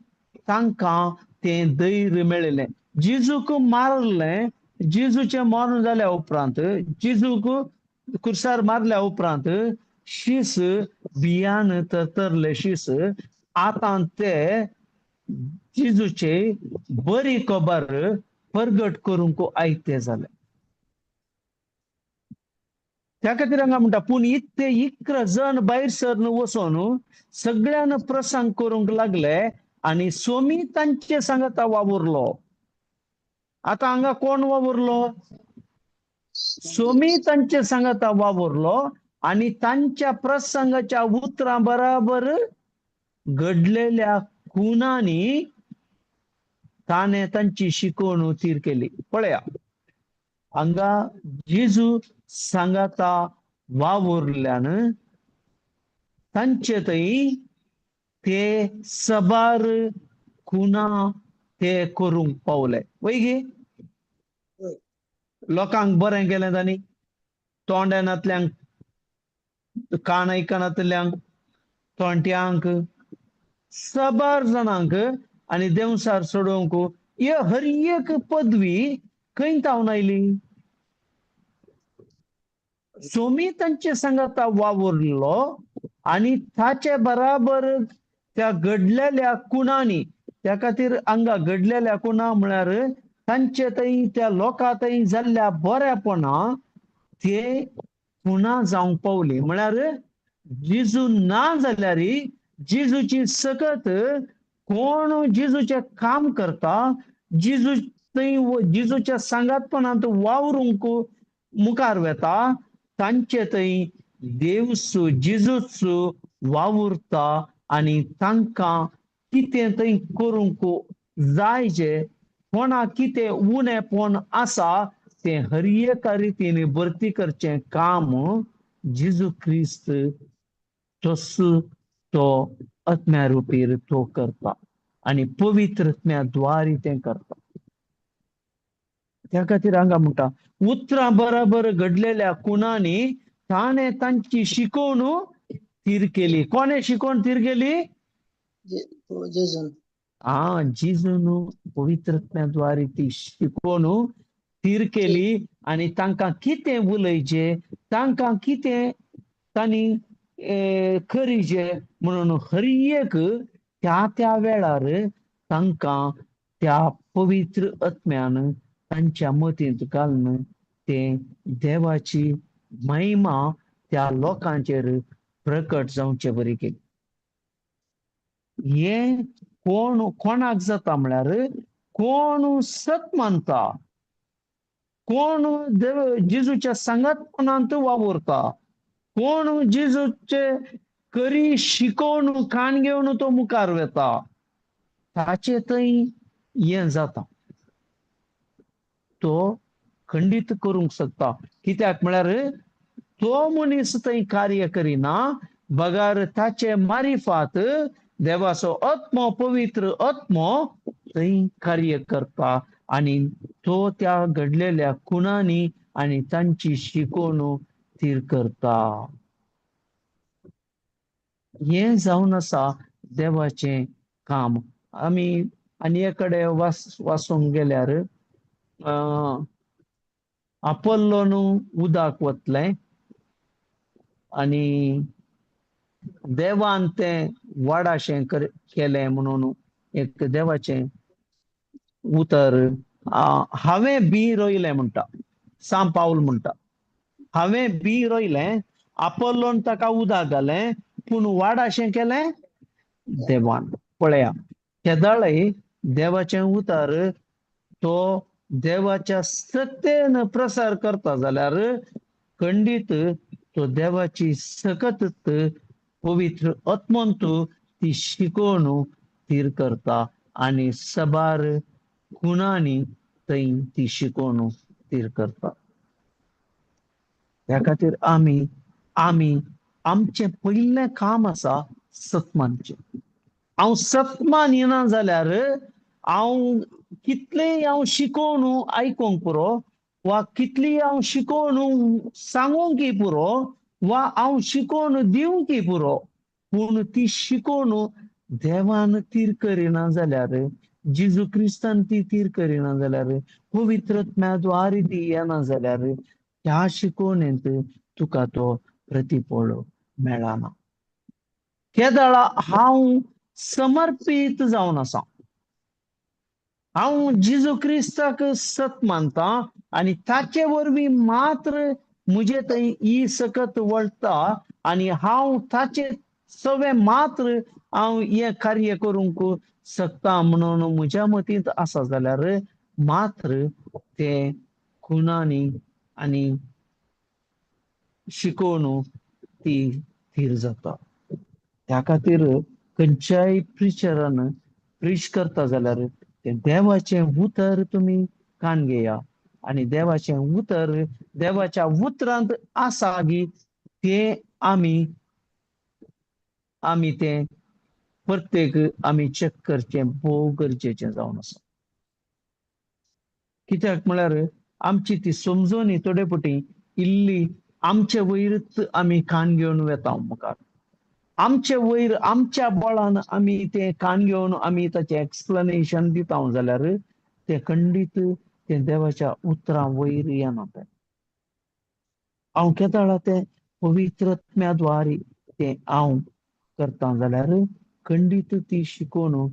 तांकां तें धैर्य मेळिल्लें. जेजूक मारलें, जेजूचें मरण जाल्या उपरांत जेजूक क्रुसार मारल्या उपरांत शीस बियान तरतरले शीस आतां ते जेजूचे बरी खबर परगट करूंक आयते जाले. त्या खातीर हांगा म्हणटा पूण इतके इकरा जण भायर सरन वचोन सगळ्यान प्रसंग करूंक लागले आनी सोमी तांचे सांगाता वावुरलो. आतां हांगा कोण वावुरलो? सोमी तांचे सांगाता वावुरलो आनी तांच्या प्रसंगाच्या उतरां बराबर घडलेल्या खुनांनी ताणें तांची शिकवण तीर केली. पळया हांगा जेजू सांगाता वावुरल्यान तांचे थंय ते सबार खुना ते करूंक पावले. वैगी होय. लोकांक बरें केलें तांणी, तोंड्यानांतल्यांक, कान आयकनातल्यांक, तोंट्यांक, सबार जाणांक आनी देंवसार सोडोवंक हर एक पदवी खंय तावन आयली? सोमी तांचे सांगाता वावुरलो आनी ताचे बराबर त्या घडलेल्या खुनांनी, त्या खातीर हांगा घडलेल्या खुना म्हळ्यार तांचे थंय त्या लोकां थंय जाल्ल्या बरेपणां ते खुना जावंक पावली. म्हळ्यार जेजू ना जाल्यार जेजूची सकत कोण जेजूचें काम करता, जेजू थंय जेजूच्या सांगातपणांत वावरूंक मुखार वेता तांचे थंय देवूच जेजूच वावुरता आनी तांकां कितें थंय करूंक जाय जे कोणाक कितें उणेपण आसा तें हर एका रितीन भरती करचें काम जेजू क्रिस्त तो आत्म्या रुपीर तो करता आनी पवित्र आत्म्या द्वारी तें करता. त्या खातीर हांगा म्हणटा उतरां बराबर घडलेल्या खुनांनी ताणें तांची शिकवण तीर केली. कोणे शिकवण तीर केली? जेजून. जेजून पवित्र आत्म्याद्वारे ती शिकवण तीर केली आनी तांकां कितें उलयचें, तांकां कितें तांणी करीचें म्हणून हर एक त्या त्या वेळार तांकां त्या पवित्र आत्म्यान तांच्या मतींत घालून ते देवाची महिमा त्या लोकांचेर प्रकट जावचे बरी केली. हे कोणाक जाता म्हळ्यार कोण सत मानता, कोण जेजूच्या सांगातपणांत वावुरता, कोण जेजूचे करी शिकवण कान घेवन तो मुखार वेता ताचे थंय हें जाता. तो खंडीत करूंक शकता. कित्याक म्हळ्यार तो मनीस थंय कार्य करिना बगार ताचे मारिफात देवाचो आत्मो पवित्र आत्मो थंय कार्य करता आनी तो त्या घडलेल्या खुनांनी आनी तांची शिकवण तीर करता. हें जावन आसा देवाचें काम. आमी आनी एक कडेन वाचूंक गेल्यार आपोल्लोन उदाक वतलें आनी देवान तें वाडाशें केलें म्हणून एक देवाचें उतर हांवें बी रोयलें म्हणटा. सांत पावल म्हणटा हांवें बी रोयलें, आपोल्लोन ताका उदक घालें पूण वाडाशें केलें देवान. पळया केदाळय देवाचें उतर तो देवाच्या सत्तेन प्रसार करता जाल्यार खंडीत तो देवाची सकत पवित्र आत्मंतू ती शिकवणू तीर करता आणि सबार खुणानी थंय ती शिकवणू तीर करता. त्या खातीर आमी आमी आमचे पयलें काम आसा सतमानचे. हांव सतमान येना जाल्यार हांव कितलेय हांव शिकोवन आयकोंक पुरो वा कितली हांव शिकोवन सांगोंकय पुरो वा हांव शिकोवन दिवंकय पुरो, पूण ती शिकोवन देवान तीर करिना जाल्यार, जेजू क्रिस्तान ती तीर करिना जाल्यार, पवित्रात्म्याद्वारे ती येना जाल्यार त्या शिकोवणेंत तुका तो प्रतिफळ मेळना. केदळा हांव समर्पित जावन आसा. हांव जेजू क्रिस्ताक सत मानता आणि ताचे वरवीं मात्र मुजे थंय ही सकत वळटा आणि हांव ताचे सवे मात्र हांव हे कार्य करूंक शकता म्हणून म्हज्या मतींत आसा जाल्यार मात्र ते खुणांनी आणि शिकोवन ती थीर जाता. त्या खातीर खंयच्याय प्रिचरान प्रीच करता जाल्यार ते देवाचें उतर तुमी कान घेया आणि देवाचें उतर देवाच्या उतरांत आसा की ते आमी आमी ते प्रत्येक आमी चेक करचें भोव गरजेचें जावन आसा. कित्याक म्हळ्यार आमची ती समजोनी थोडे फावटी इल्ली आमचे वयरच आमी कान घेवन वेता मुखार. आमचे वयर आमच्या बळान आमी ते कान घेवन आमी ताचें एक्सप्लेनेशन दिता जाल्यार ते खंडीत ते देवाच्या उतरां वयर येना ते. हांव केदळा ते पवित्रात्म्याद्वारे ते हांव करता जाल्यार खंडीत ती शिकोवन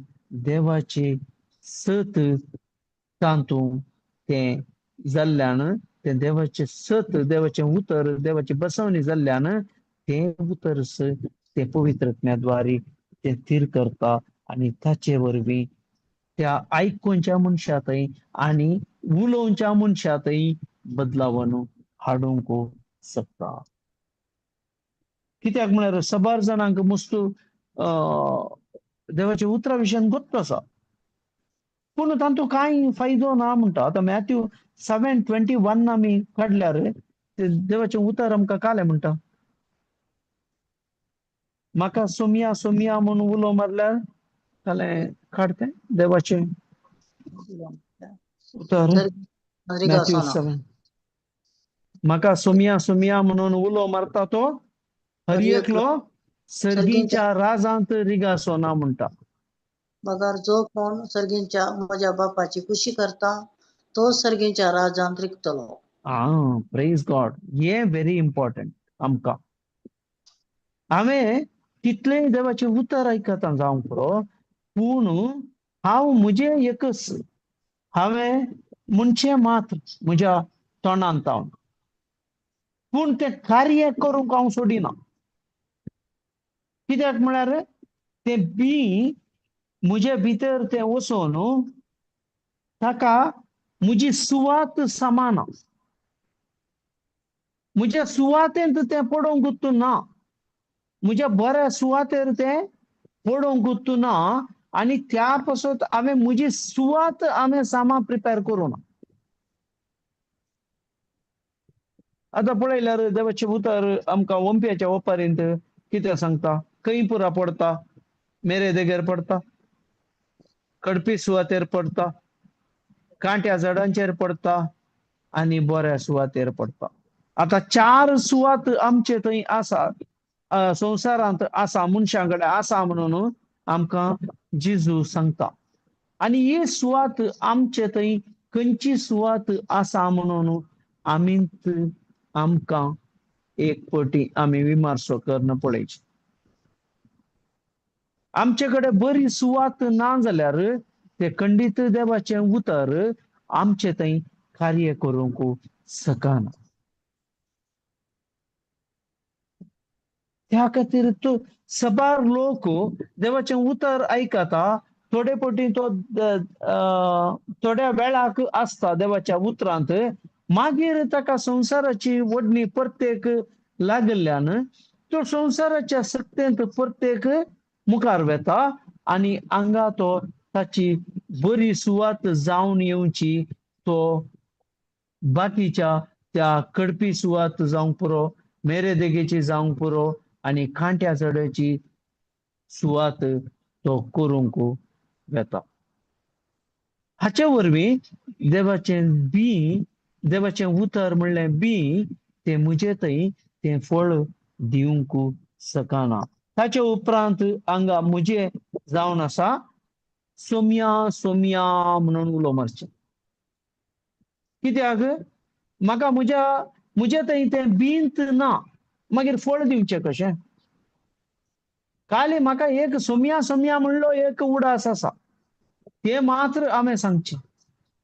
देवाचे सत तांतूं ते जाल्ल्यान ते देवाचे सत देवाचें उतर देवाची बसवणी जाल्ल्यान ते उतर ते पवित्रात्म्याद्वारे ते थीर करता आणि ताचे वरवीं त्या आयकोनच्या मनशांतय आणि उलोवच्या मनशांतय बदलावण हाडूंक शकता. कित्याक म्हळ्यार सबार जाणांक मस्तू देवाच्या उतरा विशयान गोश्ट आसा, पूण तांतूं कांय फायदो ना म्हणटा. आतां मॅथ्यू 7:21 आमी काडल्यार ते देवाचें उतर आमकां काले म्हणटा. म्हाका सोमया सोमया म्हणून उलो मारल्यार जालें काडतें देवाचें उतर मॅथ्यू 7. म्हाका सोमया सोमया म्हणून उलो मारता तो हरयेकलो सर्गीच्या राजांत रिगासोना म्हणटा. मगर जो कोण सर्गींच्या म्हज्या बापाची खुशी करता तो सर्गींच्या राजांत रिकतलो. Praise God. हे व्हेरी इम्पॉर्टंट आमकां. हांवें कितलेय देवाचे उतर आयकता जावंक पुरो, पूण हांव म्हजे एकच हांवें म्हणचें मात्र म्हज्या तोंडांत हांव, पूण तें कार्य करूंक हांव सोडिना. कित्याक म्हळ्यार तें बी म्हजे भितर तें वचोन ताका म्हजी सुवात समाना. म्हज्या सुवातेंत तें पडोवंक ना, म्हज्या बऱ्या सुवातेर तें पडोवंक ना आनी त्या पासत हांवें म्हजी सुवात हांवें सामा प्रिपेर करूं ना. आतां पळयल्यार देवाचें उतर आमकां ओंप्याच्या ओपारींत कितें सांगता? खंय पुरा पडटा? मेरे देगेर पडटा, कडपी सुवातेर पडटा, कांट्या झाडांचेर पडटा आनी बऱ्या सुवातेर पडटा. आतां 4 सुवात आमचे थंय आसा, संवसारांत आसा, मनशां कडेन आसा म्हणून आमकां जेजू सांगता. आनी ही सुवात आमचे थंय खंयची सुवात आसा म्हणून आमीच आमकां एक फावटी आमी विमर्शो करून पळोवचें. आमचे कडेन बरी सुवात ना जाल्यार ते खंडीत देवाचें उतर आमचे थंय कार्य करूंक शकना. त्या खातीर तो सबार लोक देवाचें उतर आयकता, थोडे फावटी तो थोड्या वेळाक आसता देवाच्या उतरांत, मागीर ताका संवसाराची ओडणी प्रत्येक लागल्यानं तो संसाराच्या सत्तेंत प्रत्येक मुखार वेता आणि आंगा तो ताची बरी सुवात जावन येवची तो बाकीच्या त्या कडपी सुवात जावंक पुरो मेरे देगेची जावंक पुरो आणि खांट्या चड्याची सुवात तो करूंक वेता. हाचे वरवीं देवाचें उतर म्हणलें बी ते मुजे थंय तें फळ दिवंक शकना. ताचे उपरांत हांगा मुजे जावन आसा सोम्या सोम्या म्हणून उलो मारचें. कित्याक म्हाका मुजे थंय तें बींत ना मागीर फळ दिवचें कशें. खाली म्हाका एक सोम्या सोम्या म्हणलो एक उडास आसा ते मात्र हांवें सांगचें.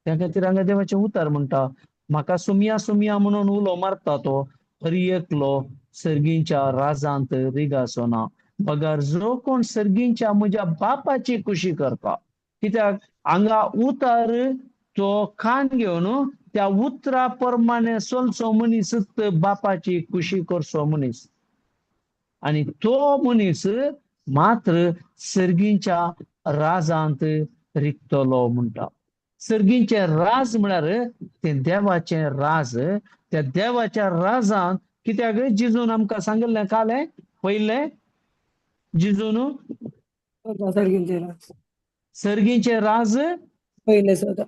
त्या खातीर हांगा देवाचें उतर म्हणटा म्हाका सोम्या सोम्या म्हणून उलो मारता तो हरी एकलो सर्गींच्या राजांत रिगासोना पगार जो कोण सर्गींच्या म्हज्या बापाची कुशी करता. कित्याक हांगा उतर तो खाण घेवन त्या उतरा प्रमाणे चलचो मनीस बापाची कुशी करचो मनीस आणि तो मनीस मात्र सर्गींच्या राजांत रिगतलो म्हणटा. सर्गींचे राज म्हळ्यार ते देवाचें राज. त्या देवाच्या राजांत कित्याक जिजून आमकां सांगिल्लें कालें पयलें जिजून सर्गींचे राज सर्गींचे राज पहिले सदा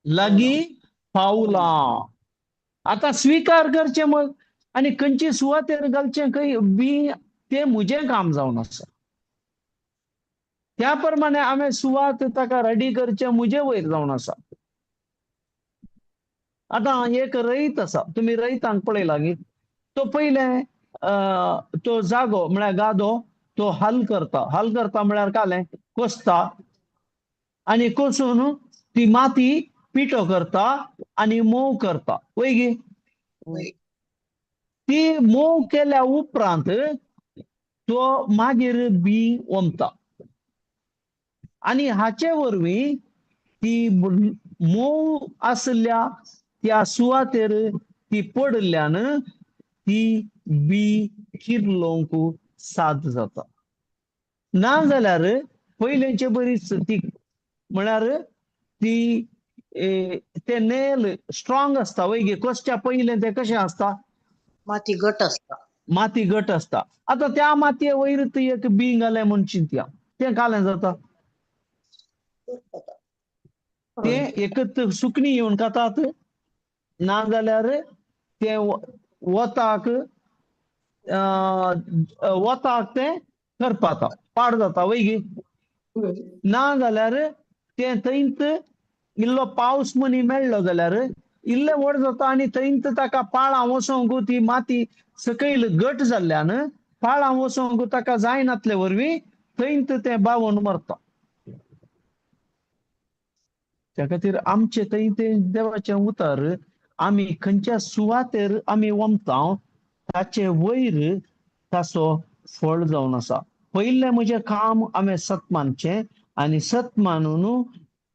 लागीं पावलां. आतां स्वीकार करचें मग आनी खंयची सुवातेर घालचें खंय बी तें म्हजें काम जावन आसा. त्या प्रमाणे हांवें सुवात ताका रेडी करचें म्हजें वयर जावन आसा. आतां एक रईत आसा तुमी रईतांक पळयला गी तो पयलें तो जागो म्हळ्यार गादो तो हल करता म्हळ्यार कालें कोसता आनी कोसून ती माती पिठो करता आनी मोव करता वय गी. ती मोव केल्या उपरांत तो मागीर बी वमता आनी हाचे वरवीं ती मोव आसल्या त्या सुवातेर ती पडल्यान ती बी किर्लोवंक साद जाता. नाजाल्यार पयलेंचे बरीच ती म्हळ्यार ती ते नेल स्ट्रॉंग आसता वय गे. कोसच्या पयलें ते कशें आसता माती घट असता. माती घट आसता. आतां त्या मातये वयर एक बी घालें म्हूण चिंतया तें कालें जाता. ते एकत सुकणी येवन खातात नाजाल्यार ते वताक ते करपाता पाड जाता वय गी. नाजाल्यार ते थंयच इल्लो पावस मनी मेळ्ळो जाल्यार इल्लें व्हड जाता आनी थंयच ताका पाळां वसोंक ती माती सकयल घट जाल्ल्यान पाळां वसोंक ताका जायनातले वरवीं थंयच तें बावन मरता. त्या खातीर आमचे थंय तें देवाचें उतर आमी खंयच्या सुवातेर आमी वमता ताचे वयर ताचो फळ जावन आसा. पयलें म्हजें काम हांवें सत मानचें आनी सत मानून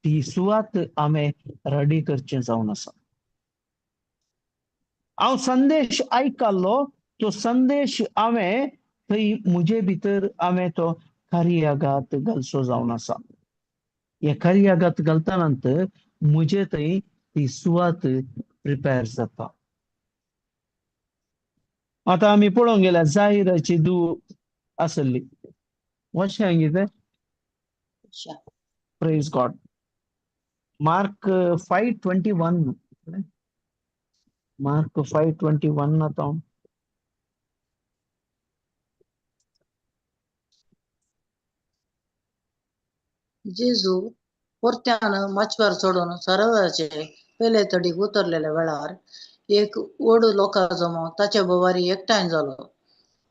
ती सुवात हांवें रेडी करचें जावन आसा. हांव संदेश आयकल्लो तो संदेश हांवें थंय म्हजे भितर हांवें तो कार्यागात घालचो जावन आसा. हे कार्यागात घालता नंतर म्हजे थंय ती सुवात प्रिपेर जाता. आतां आमी पळोवंक गेल्यार जायराची धूव आसली वचें कितें प्रेज गॉड. मार्क 5:21 मार्क 5:21 आतां जेजू परत्यान माचवार चडून सरोवराचे पयले तडीक उतरलेल्या वेळार एक व्हड लोकां जमो ताच्या बोवारी एकठांय जालो.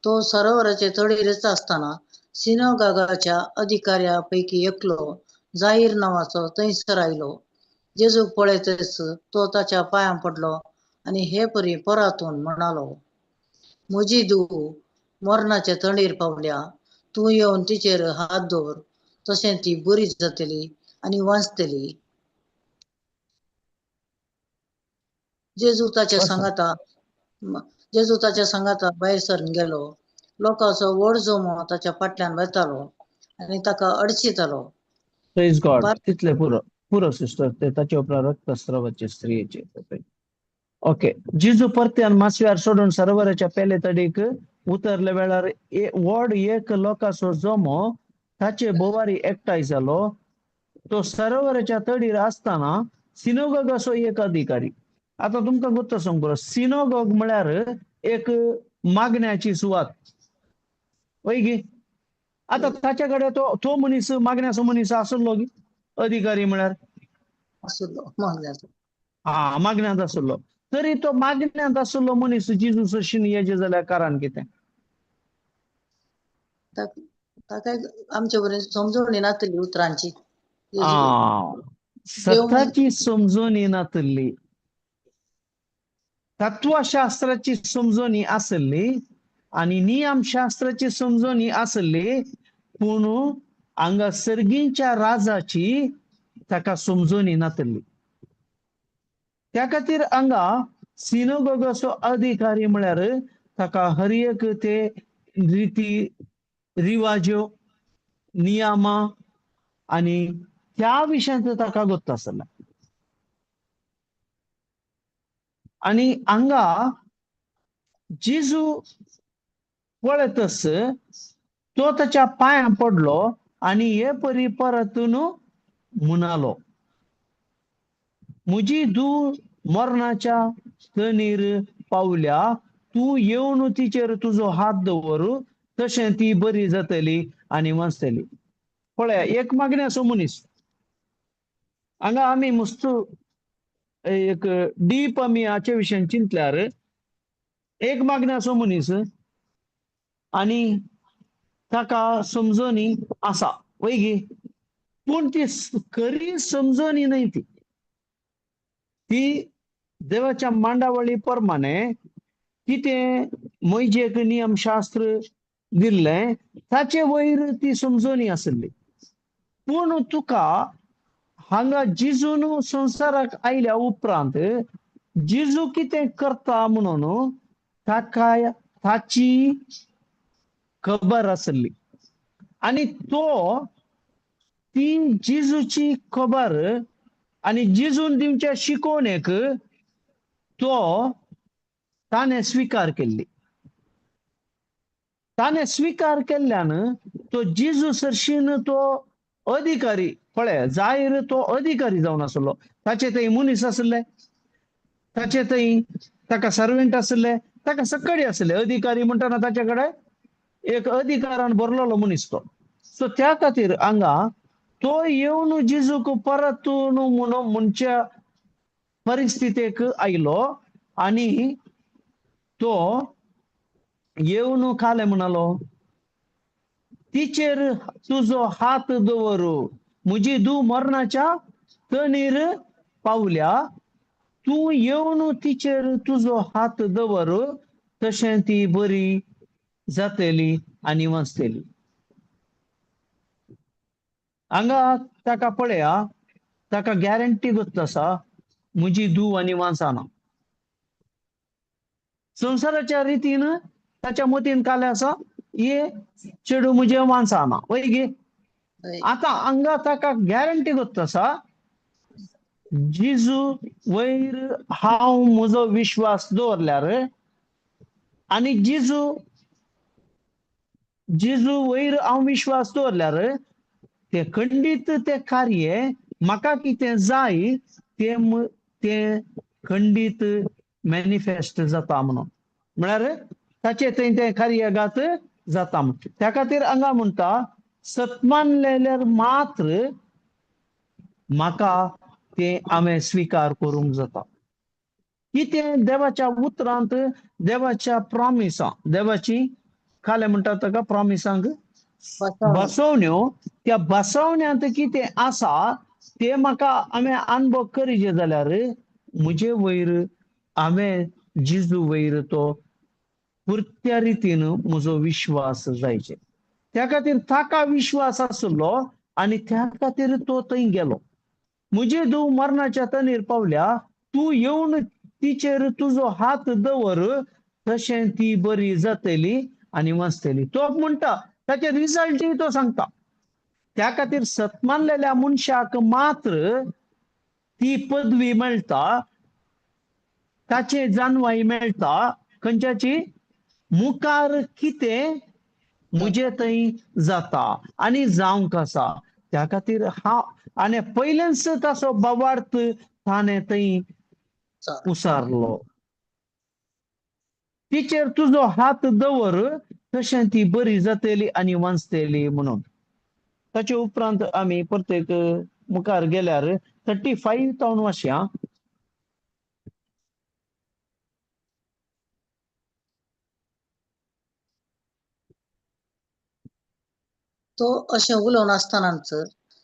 तो सरोवराचे तडीरच आसतना सिनोगागाच्या अधिकाऱ्या पैकी एकलो जाहीर नांवाचो थंयसर आयलो. जेजूक पळयतच तो ताच्या पांयां पडलो आनी हे परी परातून म्हणालो, म्हजी धूव मरणाच्या तंडीर पावल्या. तूं येवन तिचेर हात दवर तशें ती बरी जातली आनी वाचतली. जेजू ताच्या वाचा. सांगाता जेजू ताच्या संगाता भायर सरून गेलो. लोकांचो व्हड जमो ताच्या फाटल्यान वतालो आनी ताका अडचितालो. Praise God. पार- तितले पुरो पुरो सिस्टर ते ताचे उपरांत रक्तस्रावाचे स्त्रियेचे. ओके. जिजू परत्यान मासव्यार सोडून सरोवराच्या पेले तडीक उतरले वेळार व्हड एक लोकांचो जमो ताचे बोवारी एकठांय जालो. तो सरोवराच्या तडीर आसतना सिनोगोग असो एक अधिकारी. आता तुमकां गुत्त सांगू सिनोगोग म्हळ्यार एक मागण्याची सुवात वय गे. आता ताच्या कडेन तो मनीस मागण्याचो मनीस आसलो गी अधिकारी म्हळ्यार आसलो मागण्याचो. हा मागण्यात आसलो. तरी तो मागण्यात आसलो मनीस जिजू सरशीन येजे जाल्यार कारण कितें? ताका आमचे बरें समजून येनातली उतरांची. देव सताची समजून येनातली, तत्वशास्त्राची समजून आसली आणि नियमशास्त्राची समजून आसली, पूण हांगा सर्गींच्या राजाची ताका समजून येनातली. त्या खातीर हांगा सिनोगोगाचो अधिकारी म्हळ्यार ताका हर एक ते रिती रिवाज्यो नियमा आणि त्या विशयांत ताका गोत्त आसला. आणि हांगा जिजू पळयतस तो ताच्या पांयां पडलो आणि हे परी परतून म्हणालो, म्हजी धूव मरणाच्या तणीर पावल्या, तू येवन तिचेर तुजो हात दवर, तशें ती बरी जातली आणि वाचतली. पळया, एक मागण्याचो मनीस. हांगा आमी मस्त एक डीप आमी हाचे विशयान चिंतल्यार एक मागण्याचो मनीस आणि ताका समजणी आसा वय गे, पूण ती खरी समजणी नाही. ती देवाच्या मांडावळी प्रमाणे कितें मोइजेक नियमशास्त्र दिल्लें ताचे वयर ती समजणी आसली. पूण तुका हांगा जिजून संवसाराक आयल्या उपरांत जिजू कितें करता म्हणून ताची खबर आसली. आणि ती जिजूची खबर आणि जिजून दिवच्या शिकवणेक ताणे स्वीकार केल्ली. ताणे स्वीकार केल्ल्यान तो जिजू सरशीन तो अधिकारी पळय, जायर तो अधिकारी जावन आसलो. ताचे थंय मनीस आसले, ताचे थंय ताका सर्वेंट आसले, ताका सकडी आसले. अधिकारी म्हणटाना ताचे कडेन एक अधिकारान भरलेलो मनीस तो. सो त्या खातीर हांगा तो येवन जिजूक परतून म्हणून म्हणच्या परिस्थितीक आयलो आणि तो येवन खाले म्हणालो, तिचेर तुजो हात दवर, म्हजी धूव मरणाच्या तणीर पावल्या, तू येवन तिचेर तुजो हात दवर, तशें ती बरी जातली आणि वाचतली. हांगा ताका पळया, ताका गॅरंटी गोत्त आसा, म्हजी धूव आनी वाचना. संवसाराच्या रितीन ताच्या मतीन काले आसा, ये चेडू म्हजे वाचना वय गे. आता हांगा ताका गॅरंटी गोत्त आसा, जिजू वयर हांव म्हजो विश्वास दवरल्यार आणि जिजू वयर हांव विश्वास दवरल्यार ते खंडीत ते कार्य म्हाका कितें जाय ते खंडीत मॅनिफेस्ट जाता म्हणून. म्हळ्यार ताचे थंय तें कार्यागात जाता म्हणून. त्या खातीर हांगा म्हणटा, सतमानलेल्यार मात्र म्हाका ते हांवें स्वीकार करूंक जाता. कितें देवाच्या उतरांत, देवाच्या प्रॉमिसां, देवाची खाले म्हणटात ताका प्रॉमिसांक बसवण्यो, त्या बसवण्यांत कितें आसा ते म्हाका हांवें अनुभव करीचे जाल्यार म्हजे वयर हांवें जिजू वयर तो पुरत्या रितीन म्हजो विश्वास जायचे. त्या खातीर ताका विश्वास आसलो आणि त्या खातीर तो थंय गेलो. म्हजी धूव मरणाच्या तणीर पावल्या, तू येवन तिचेर तुजो हात दवर, तशें ती बरी जातली आणि वाचतली. तो म्हणटा ताचे रिझल्टय तो सांगता. त्या खातीर सतमानलेल्या मनशाक मात्र ती पदवी मेळटा, ताचे जानवाई मेळटा, खंयच्याची मुखार कितें मुजे थंय जाता आणि जावंक आसा. त्या खातीर हांव आनी पयलेच ताचो भावार्थ ताणें थंय उसारलो. तिचेर तुजो हात दवर, तशें ती बरी जातली आणि वाचतली म्हणून. ताचे उपरांत आमी परतेक मुखार गेल्यार 35 तावन वाचया. तो अशें उलोवन आसतनाच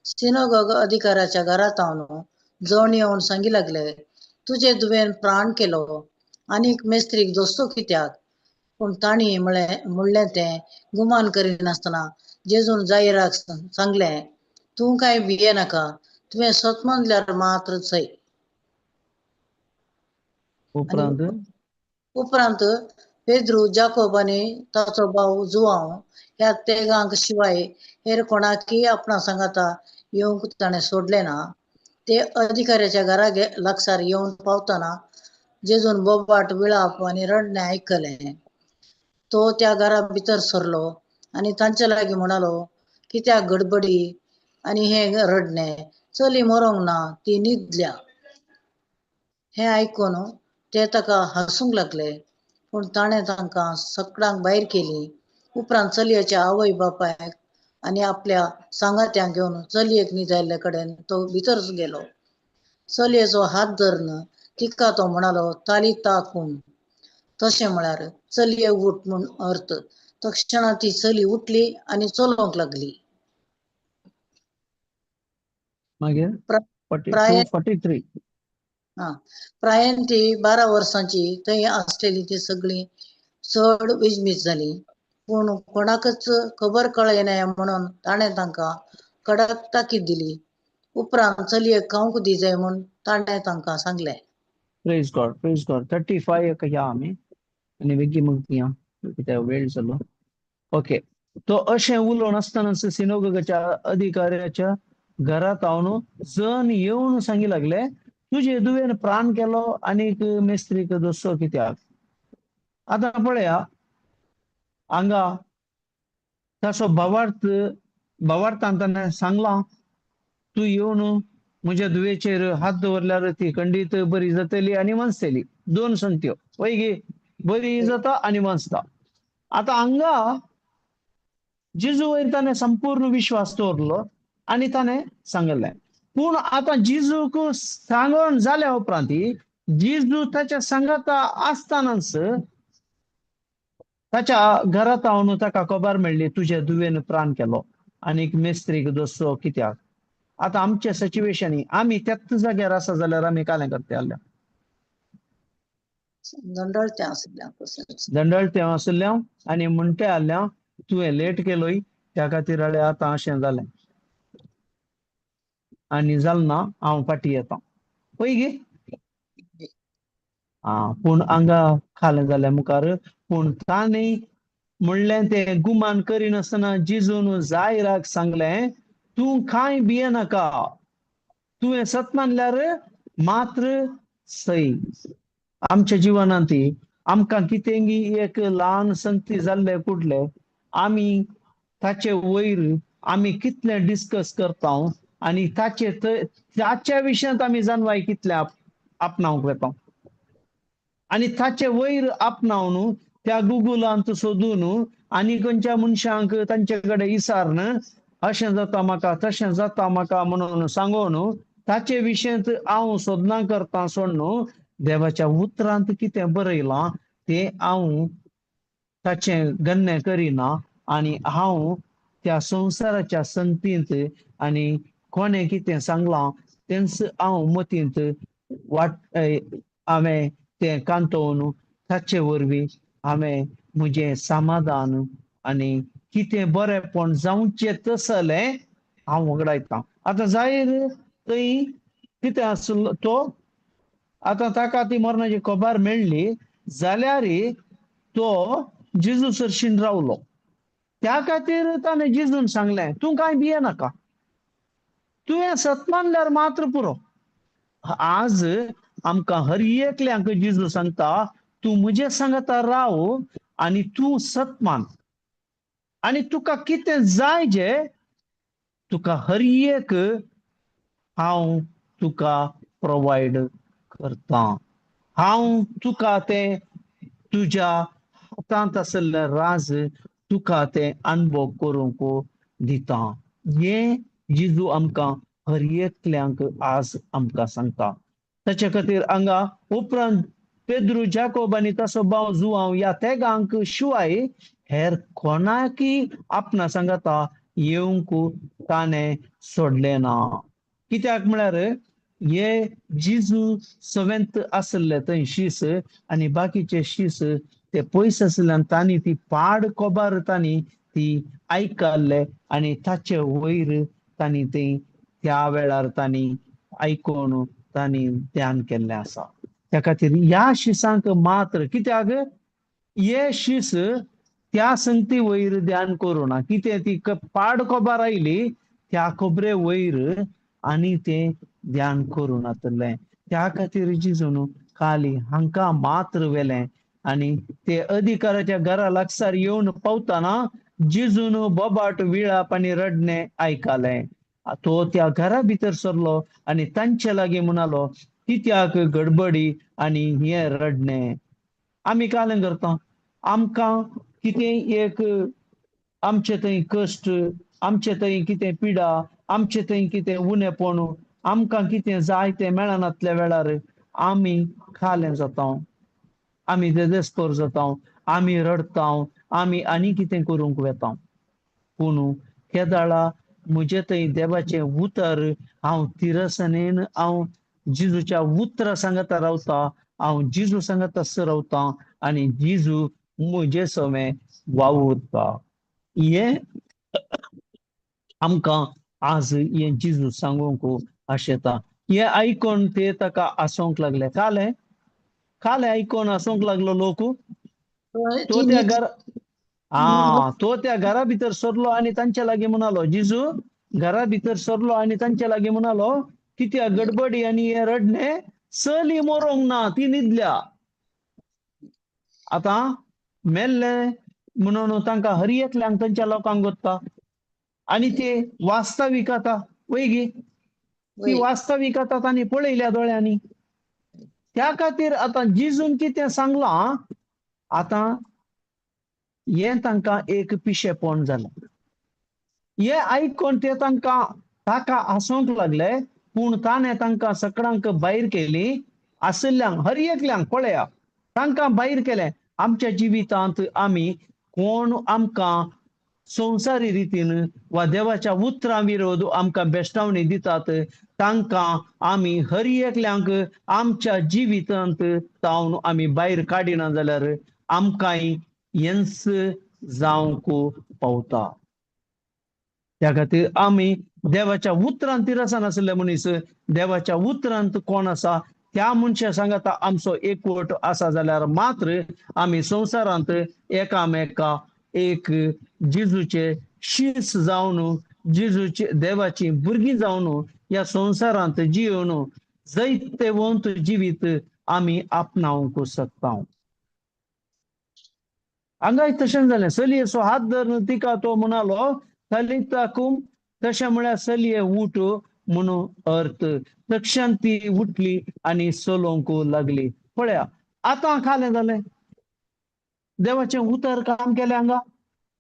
सिनोगोग अधिकाऱ्याच्या घरात हांव जण येवन सांगी लागले, तुजे दुवेन प्राण केलो आनीक मेस्त्रीक दोस्तो कित्याक? पूण ताणी म्हणलें तें गुमान करिनासतना जेजून जायराक सांगलें, तूं कांय भिये नाका, तुवें सतमजल्यार मात्र सय. आनी उपरांत पेद्रू, जाकोब आनी ताचो भाव जुआंव ह्या तिगांक शिवाय हेर कोणाकय आपणा सांगाता येवंक ताणें सोडलें ना. ते अधिकाऱ्याच्या घरा लागसार येवन पावतना जेजून बोबाट विळाप आनी रडणें आयकलें. तो त्या घरा भितर सरलो आनी तांचे लागीं म्हणालो, कित्याक गडबडी आनी हें रडणें? चली मरोंक ना, ती न्हिदल्या. हें आयकून ते ताका हांसूंक लागले. पूण ताणें तांकां सगळ्यांक भायर केलीं. उपरांत चलयेच्या आवय बापायक आनी आपल्या सांगात्यांक घेवन चलयेक न्हिदयल्ले कडेन तो भितर गेलो. चलयेचो हात धरून तिका तो म्हणालो, तालिता कूम, तशें म्हळ्यार चलये उठ म्हूण अर्थ. तक्षणा ती चली उठली आनी चलोवंक लागली. मागीर प्रायेन 43 प्रायेन ती 12 वर्सांची थंय आसलेली ती सगळीं चड विजमीत जालीं. पूण कोणाकच खबर कळयना म्हणून ताणें तांकां कडक ताकीद दिली. उपरांत चलयेक खावंक दी जाय म्हूण ताणें तांकां सांगलें. Praise God, praise God. 35 या आमी आनी बेगीन मुगया कित्याक वेळ जालो. ओके. तो अशें उलोवन आसतनाच सिनोगोगाच्या अधिकाऱ्याच्या घरात हांव जण येवन सांगी लागले, तुजे दुवेन प्राण केलो आनीक मेस्त्रीक दोस्तो कित्याक? आतां पळया, हांगा ताचो भावार्थान ताणें सांगलां, तूं येवन म्हज्या दुयेचेर हात दवरल्यार ती खंडीत बरी जातली आनी वाचतली. 2 संगत्यो. पळय गे, बरी जाता आनी वाचता. आतां हांगा जेजू वयर ताणें संपूर्ण विश्वास दवरलो आनी ताणें सांगलें. पूण आतां जेजूक सांगून जाल्या उपरांत जेजू ताच्या सांगाता आसतनाच ताच्या घरात हांव ताका खबर मेळ्ळी, तुजे दुवेन प्राण केलो आनीक मेस्त्रीक दोस्तो कित्याक? आतां आमच्या सिच्युएशनी आमी त्याच जाग्यार आसा जाल्यार आमी कालें करता आसल्या. दंडळते आसल्या आनी म्हणटे आसल्या, तुवें लेट केलोय त्या खातीर आतां अशें जालें आनी जालें ना, हांव फाटीं येता. पळय गे. पूण हांगा खालें जाल्या मुखार पूण ताणें म्हणलें तें गुमान करिनासतना जेजून जायराक सांगलें, तूं कांय भियेनाका, तुवें सत मानल्यार मात्र सय. आमच्या जिवनांत आमकां कितेंय एक ल्हान संगती जाल्ले कुडले आमी ताचे वयर आमी कितलें डिस्कस करता आनी ताच्या विशयांत आमी जानवाय कितले आपणावंक वेता. आनी ताचे वयर आपणावन त्या गुगलांत सोदून आनी खंयच्या मनशांक तांचे कडेन इसारन अशें जाता म्हाका, तशें जाता म्हाका म्हणून सांगून ताचे विशयांत हांव सोदना करता सोडून देवाच्या उतरांत कितें बरयलां तें हांव ताचें गन्य करिना आनी हांव त्या संवसाराच्या संगतींत आनी कोणें कितें सांगलां तेंच हांव मतींत हांवें तें कांतोवन ताचे वरवीं हांवें म्हजें समाधान आनी कितें बरेंपण जावचें तसलें हांव वगडायतां. आतां जायत थंय कितें आसलो तो, आतां ताका ती मरणाची खबर मेळ्ळी जाल्यार तो जेजू सरशीन रावलो. त्या खातीर ताणें जेजून सांगलें, तूं कांय भिये नाका, तुवें सत मानल्यार मात्र पुरो. आज आमकां हर एकल्यांक जेजू सांगता, तूं म्हजे सांगता राव आनी तूं सत मान, आनी तुका कितें जाय जे तुका हर एक हांव तुका प्रोवायड करता. हांव तुका तें तुज्या हातांत आसलें राज तुका तें अनुभव करूंक दिता. हें जेजू आमकां हर एकल्यांक आज आमकां सांगता. ताचे खातीर हांगा उपरांत पेद्रू, जाकोब आनी ताचो भाव जुआंव ह्या तेगांक शिवाय हेर कोणाकय आपणा सांगता येवंक ताणें सोडलें ना. कित्याक म्हळ्यार हे जेजू सवेंत आसले थंय शीस आनी बाकीचे शीस ते पयस आसल्यान तांणी ती पाड कोबार तांणी ती आयकल्ले आनी ताचे वयर तांणी ते त्या वेळार तांणी आयकून तांणी ध्यान केल्लें आसा. त्या खातीर ह्या शिसांक मात्र कित्याक हे शीस त्या संगती वयर ध्यान करूं ना. कितें ती पाड कोबार आयली त्या खबरे वयर आनी ते ध्यान करूं नातलें. त्या खातीर जेजून खाली हांकां मात्र व्हेलें आनी ते अधिकाराच्या घरा लागसार येवन पावतना जेजून बोबाट विळाप आनी रडणें आयकलें. तो त्या घरा भितर सरलो आनी तांचे लागीं म्हणालो, कित्याक गडबडी आनी हें रडणें. आमी कालें करता, आमकां कितें एक आमचे थंय कश्ट, आमचे थंय कितें पिडा, आमचे थंय कितें उणेपण, आमकां कितें जाय तें मेळनातल्या वेळार आमी खालें जाता, आमी देदेस्पर जाता, आमी रडता, आमी आनी कितें करूंक वेता. पूण केदाळा म्हजे थंय देवाचें उतर हांव तिरसनेन हांव जेजूच्या उतरां सांगता रावता, हांव जेजू सांगता रावता आनी जेजू म्हजे सवें वावुरता. हें आमकां आज हें जेजू सांगूंक आशेता. हें आयकून ते ताका हांसोंक लागले. कालें आयकून हांसोंक लागलो लोक. तो त्या घर तो त्या घरा भितर सरलो आनी तांचे लागीं म्हणालो, जेजू घरा भितर सरलो आनी तांचे लागीं म्हणालो, कित्याक गडबडी आनी हें रडणें, चली मरोंक ना, ती न्हिदल्या. आतां मेल्ले म्हणून तांकां हर एकल्यांक तांच्या लोकांक गोत्ता आनी ते वास्तवीक आतां वैगी ती वास्तवीक आतां तांणी पळयल्या दोळ्यांनी. त्या खातीर आतां जेजून कितें सांगलां आतां हें तांकां एक पिशेपण जालें. हें आयकून ते ताका हांसोंक लागले. पूण ताणें तांकां सगळ्यांक भायर केली, आसल्यांक हर एकल्यांक पळया तांकां भायर केलें. आमच्या जिवितांत आमी कोण आमकां संवसारी रितीन वा देवाच्या उतरां विरोध आमकां बेश्टावणी दितात तांकां आमी हर एकल्यांक आमच्या जिवितांत तावन आमी भायर काडिना जाल्यार आमकांय हेंच जावंक पावता. त्या खातीर आमी देवाच्या उतरांत तिरसान आसले मनीस देवाच्या उतरांत कोण आसा त्या मनशा सांगता आमचो एकवट आसा जाल्यार मात्र आमी संवसारांत एकामेका एक जेजूचे शीस जावन जेजूचे देवाची भुरगीं जावन ह्या संवसारांत जियोन जैतवंत जिवीत आमी आपणावंक शकता. हांगाय तशें जालें. चलयेचो हात धरून तिका तो म्हणालो, तलिता कुम, तशें म्हळ्यार चलये उठ म्हणून अर्थ. तक्षण ती उठली आनी चलोवंक लागली. पळया आतां खालें जालें. देवाचें उतर काम केलें हांगा.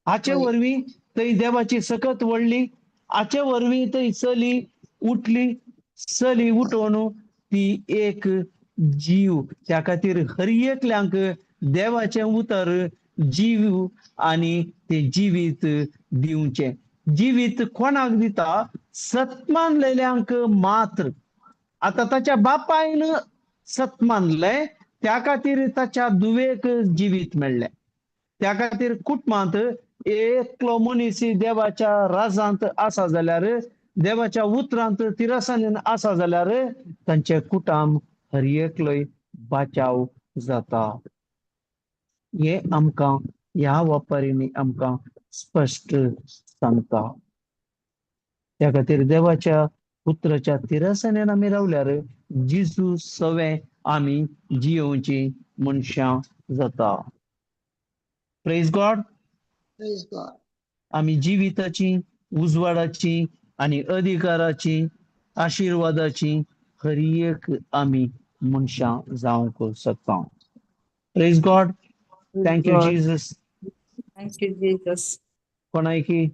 हाचे वरवीं थंय देवाची सकत वळली. हाचे वरवीं थंय चली उठली. चली उठोवन ती एक जीव. त्या खातीर हर एकल्यांक देवाचें उतर जीव आनी ते जिवीत दिवचें. जिवीत कोणाक दिता? सतमानलेल्यांक मात्र. आतां ताच्या बापायन सतमानलें त्या खातीर ताच्या धुवेक जिवीत मेळ्ळें. त्या खातीर कुटुंबांत एकलो मनीस देवाच्या राजांत आसा जाल्यार देवाच्या उतरांत तिरसानेन आसा जाल्यार तांचे कुटुंब हर एकलोय बाचाव जाता. हे आमकां ह्या वापारींनी आमकां स्पश्ट सांगता. त्या खातीर देवाच्या पुत्राच्या तिरासाण्यान आमी रावल्यार जेजू सवे आमी जियोवची मनशां जाता. Praise God. Praise God. आमी जिविताची, उजवाडाची आणि अधिकाराची, आशिर्वादाची खरी एक आमी मनशां जावंक शकता. Praise God. Thank you God. Jesus. Thank you, Jesus. कोणायकी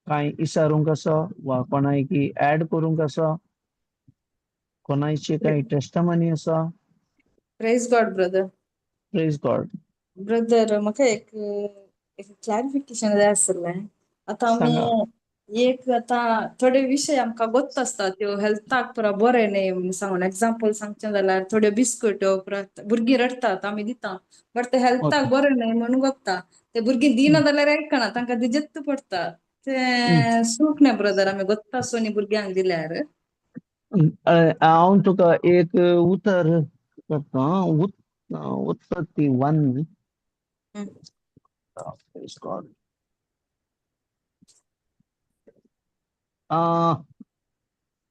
काय इसारूंक आसा वा कोणायकी ऍड करूंक आसा? कोणायची काही टेस्टमनी आसा? Praise God brother. Praise God. Brother म्हाका एक क्लॅरिफिकेशन जाय आसलें. आतां सांगा. आमी आतां थोडे विशय आमकां गोत्ता आसता त्यो हेल्थाक पुरा बरे न्ही म्हणून सांगून एग्जाम्पल सांगचें जाल्यार थोड्यो बिस्कुट्यो भुरगीं रडटात आमी दिता बट ते हेल्थाक ओके. बरे न्ही म्हणून गोत्ता. ते भुरगीं दिना जाल्यार आयकना तांकां दिजेत्त पडटा. ते सूख न्ही ब्रदर आमी गोत्ता सोनी भुरग्यांक दिल्यार. हांव तुका एक उतर करता. उत्पत्ती 1. हं. Praise God.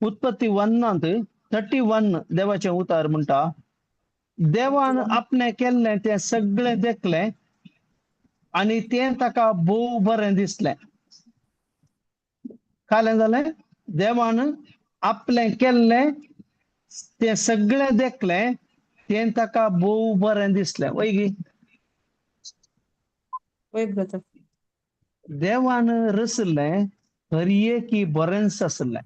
उत्पत्ती 1 31 देवाचे उतार म्हणटा, देवान आपणे केल्लें तें सगळें देखलें आणि तें ताका भोव बरें दिसलें. काय जालें? देवान आपलें केल्लें तें सगळें देखलें, तें ताका भोव बरें दिसलें. वैगी वय ब्रदर. देवान रचलें हरएकी बरेंच आसलें.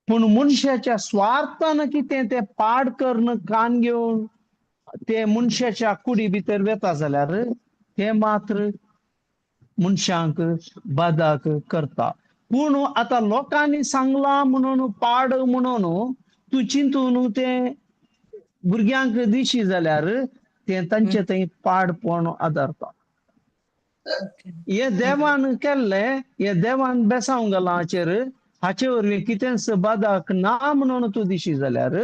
पूण मनशाच्या स्वार्थान कितें तें पाड करून कान घेवन ते मनशाच्या कुडी भितर वेता जाल्यार ते मात्र मनशांक बादाक करता. पूण आतां लोकांनी सांगलां म्हणून पाड म्हणून तूं चिंतून ते भुरग्यांक दिशी जाल्यार ते तांचे थंय पाडपण आदारता. ओके. हे देवान केल्लें, हे देवान बेसांव घालां हाचेर, हाचे वरवीं कितेंच बादाक ना म्हणून तूं दिशी जाल्यार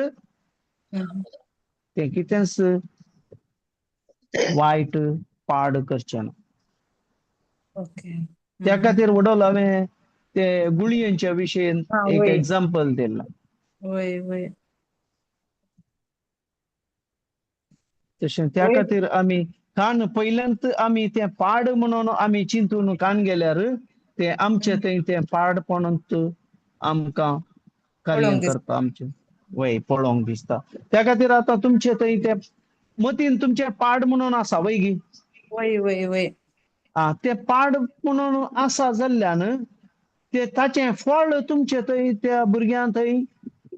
ते कितेंच वायट पाड करचें ना. ओके. त्या खातीर वडोल हांवें ते गुळयांच्या विशयीन हां, एक वय. एग्जाम्पल दिलां. वय वय. तशें त्या वय. खातीर आमी कान पयल्यांत आमी तें पाड म्हणून आमी चिंतून कान गेल्यार ते आमचे थंय तें पाडपणांत आमकां कार्य पळोवंक दिसता. करता आमचें. वय पळोवंक दिसता. त्या खातीर आतां तुमचे थंय ते मतीन तुमचे पाड म्हणून आसा वैगी. वय वय वय. ते पाड म्हणून आसा जाल्ल्यान ते ताचें फळ तुमचे थंय त्या भुरग्यां थंय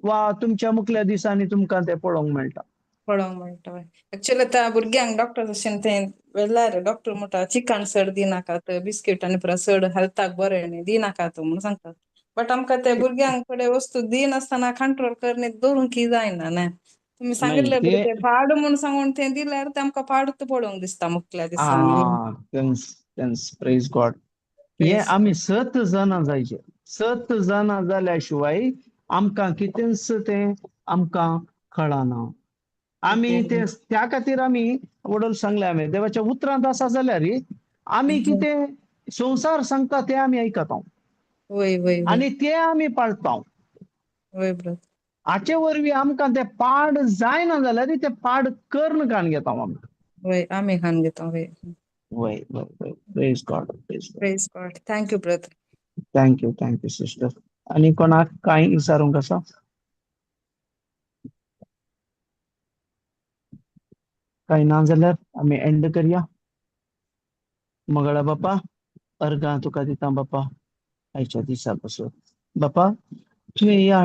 वा तुमच्या मुखल्या दिसांनी तुमकां ते पळोवंक मेळटा. पळोवंक मेळटा वय. एक्चुअली त्या भुरग्यांक डॉक्टर अशें तें वेल्यार डॉक्टर म्हणटा चिकन चड दिनाकात, बिस्कीट आनी पुरा चड हेल्थाक बरें न्ही दिनाकात म्हणून सांगतात. बट आमकां ते भुरग्यांक थोडे वस्तू दिनासतना कंट्रोल करनीत दवरूंक जायना न्ही. तुम्ही नाही सांगितले बरें ते पाड म्हणून सांगून तें दिल्यार ते आमकां पाडूच पळोवंक दिसता मुखल्या दिसांनी. Thanks praise God. हे प्रेज आमी 7 जाणां जायचे. 7 जाणां जाल्या शिवाय आमकां कितेंच तें आमकां कळना. आमी ओके. ते त्या खातीर आमी वडोल सांगलें हांवें देवाच्या उतरांत आसा जाल्यार आमी कितें संवसार सांगता तें आमी आयकता वय वय वय. आनी तें आमी पाळटा. वय ब्रदर. हाचे वरवीं आमकां ते पाड जायना जाल्यार ते पाड कर्ण कान घेता आमी. वय आमी खान घेता वय. वय वय वय. Praise God. Praise God. Praise God. Thank you brother. Thank you sister. आनी कोणाक कांय विचारूंक आसा? कांय ना जाल्यार आमी एंड करया. मंगळा बापा अर्गां तुका दिता बापा आयच्या दिसा पासून. बापा तुवें ह्या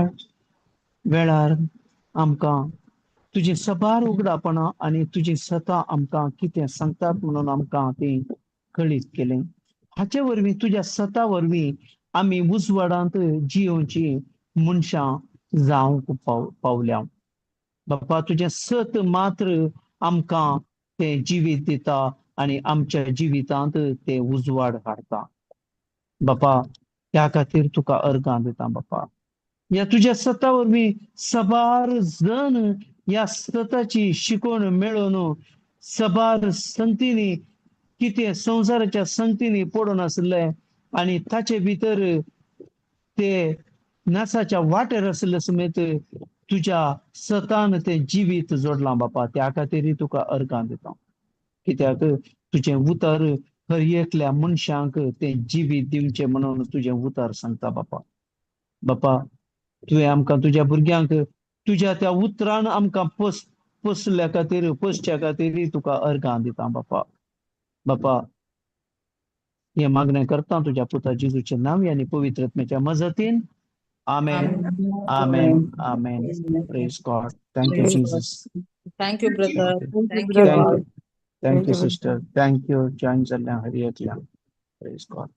वेळार आमकां तुजी सबार उगडापणां आनी तुजी सता आमकां कितें सांगतात म्हणून आमकां ती कळीत केलें. हाचे वरवीं तुज्या सता वरवीं आमी उजवाडांत जियोवची मनशां जावंक पावल्या. बापा तुजें सत मात्र आमकां तें जिवीत दिता आनी आमच्या जिवितांत तें उजवाड हाडटा. बापा त्या खातीर तुका अर्गां दिता बापा. या तुज्या सता वरवीं सबार जण या सताची शिकवण मेळोवन सबार संतीनी किती संसाराच्या संतीनी पडून असले आणि ताचे भितर ते नासाच्या वाटेर असले समेत तुझ्या सतान ते जिवीत जोडला बापा त्या खातीर तुका अर्गां दिता कित्याक तुझे उतर हर एकल्या मनशांक ते जिवीत दिवचे म्हणून तुझे उतर सांगता बापा बापा तुवें आमकां तुज्या भुरग्यांक तुज्या त्या उतरान आमकां पोसल्या खातीर पोसच्या खातीर तुका अर्गां दिता बापा बापा हे मागणें करता तुझ्या पुता जेजूच्या नांव आनी पवित्रत्मेच्या मजतीन आमेन आमेन आमेन praise God thank you Jesus thank you brother Thank you, thank you brother. Thank you sister thank you join जाल्ल्या हरियेंतल्या प्रेज गॉड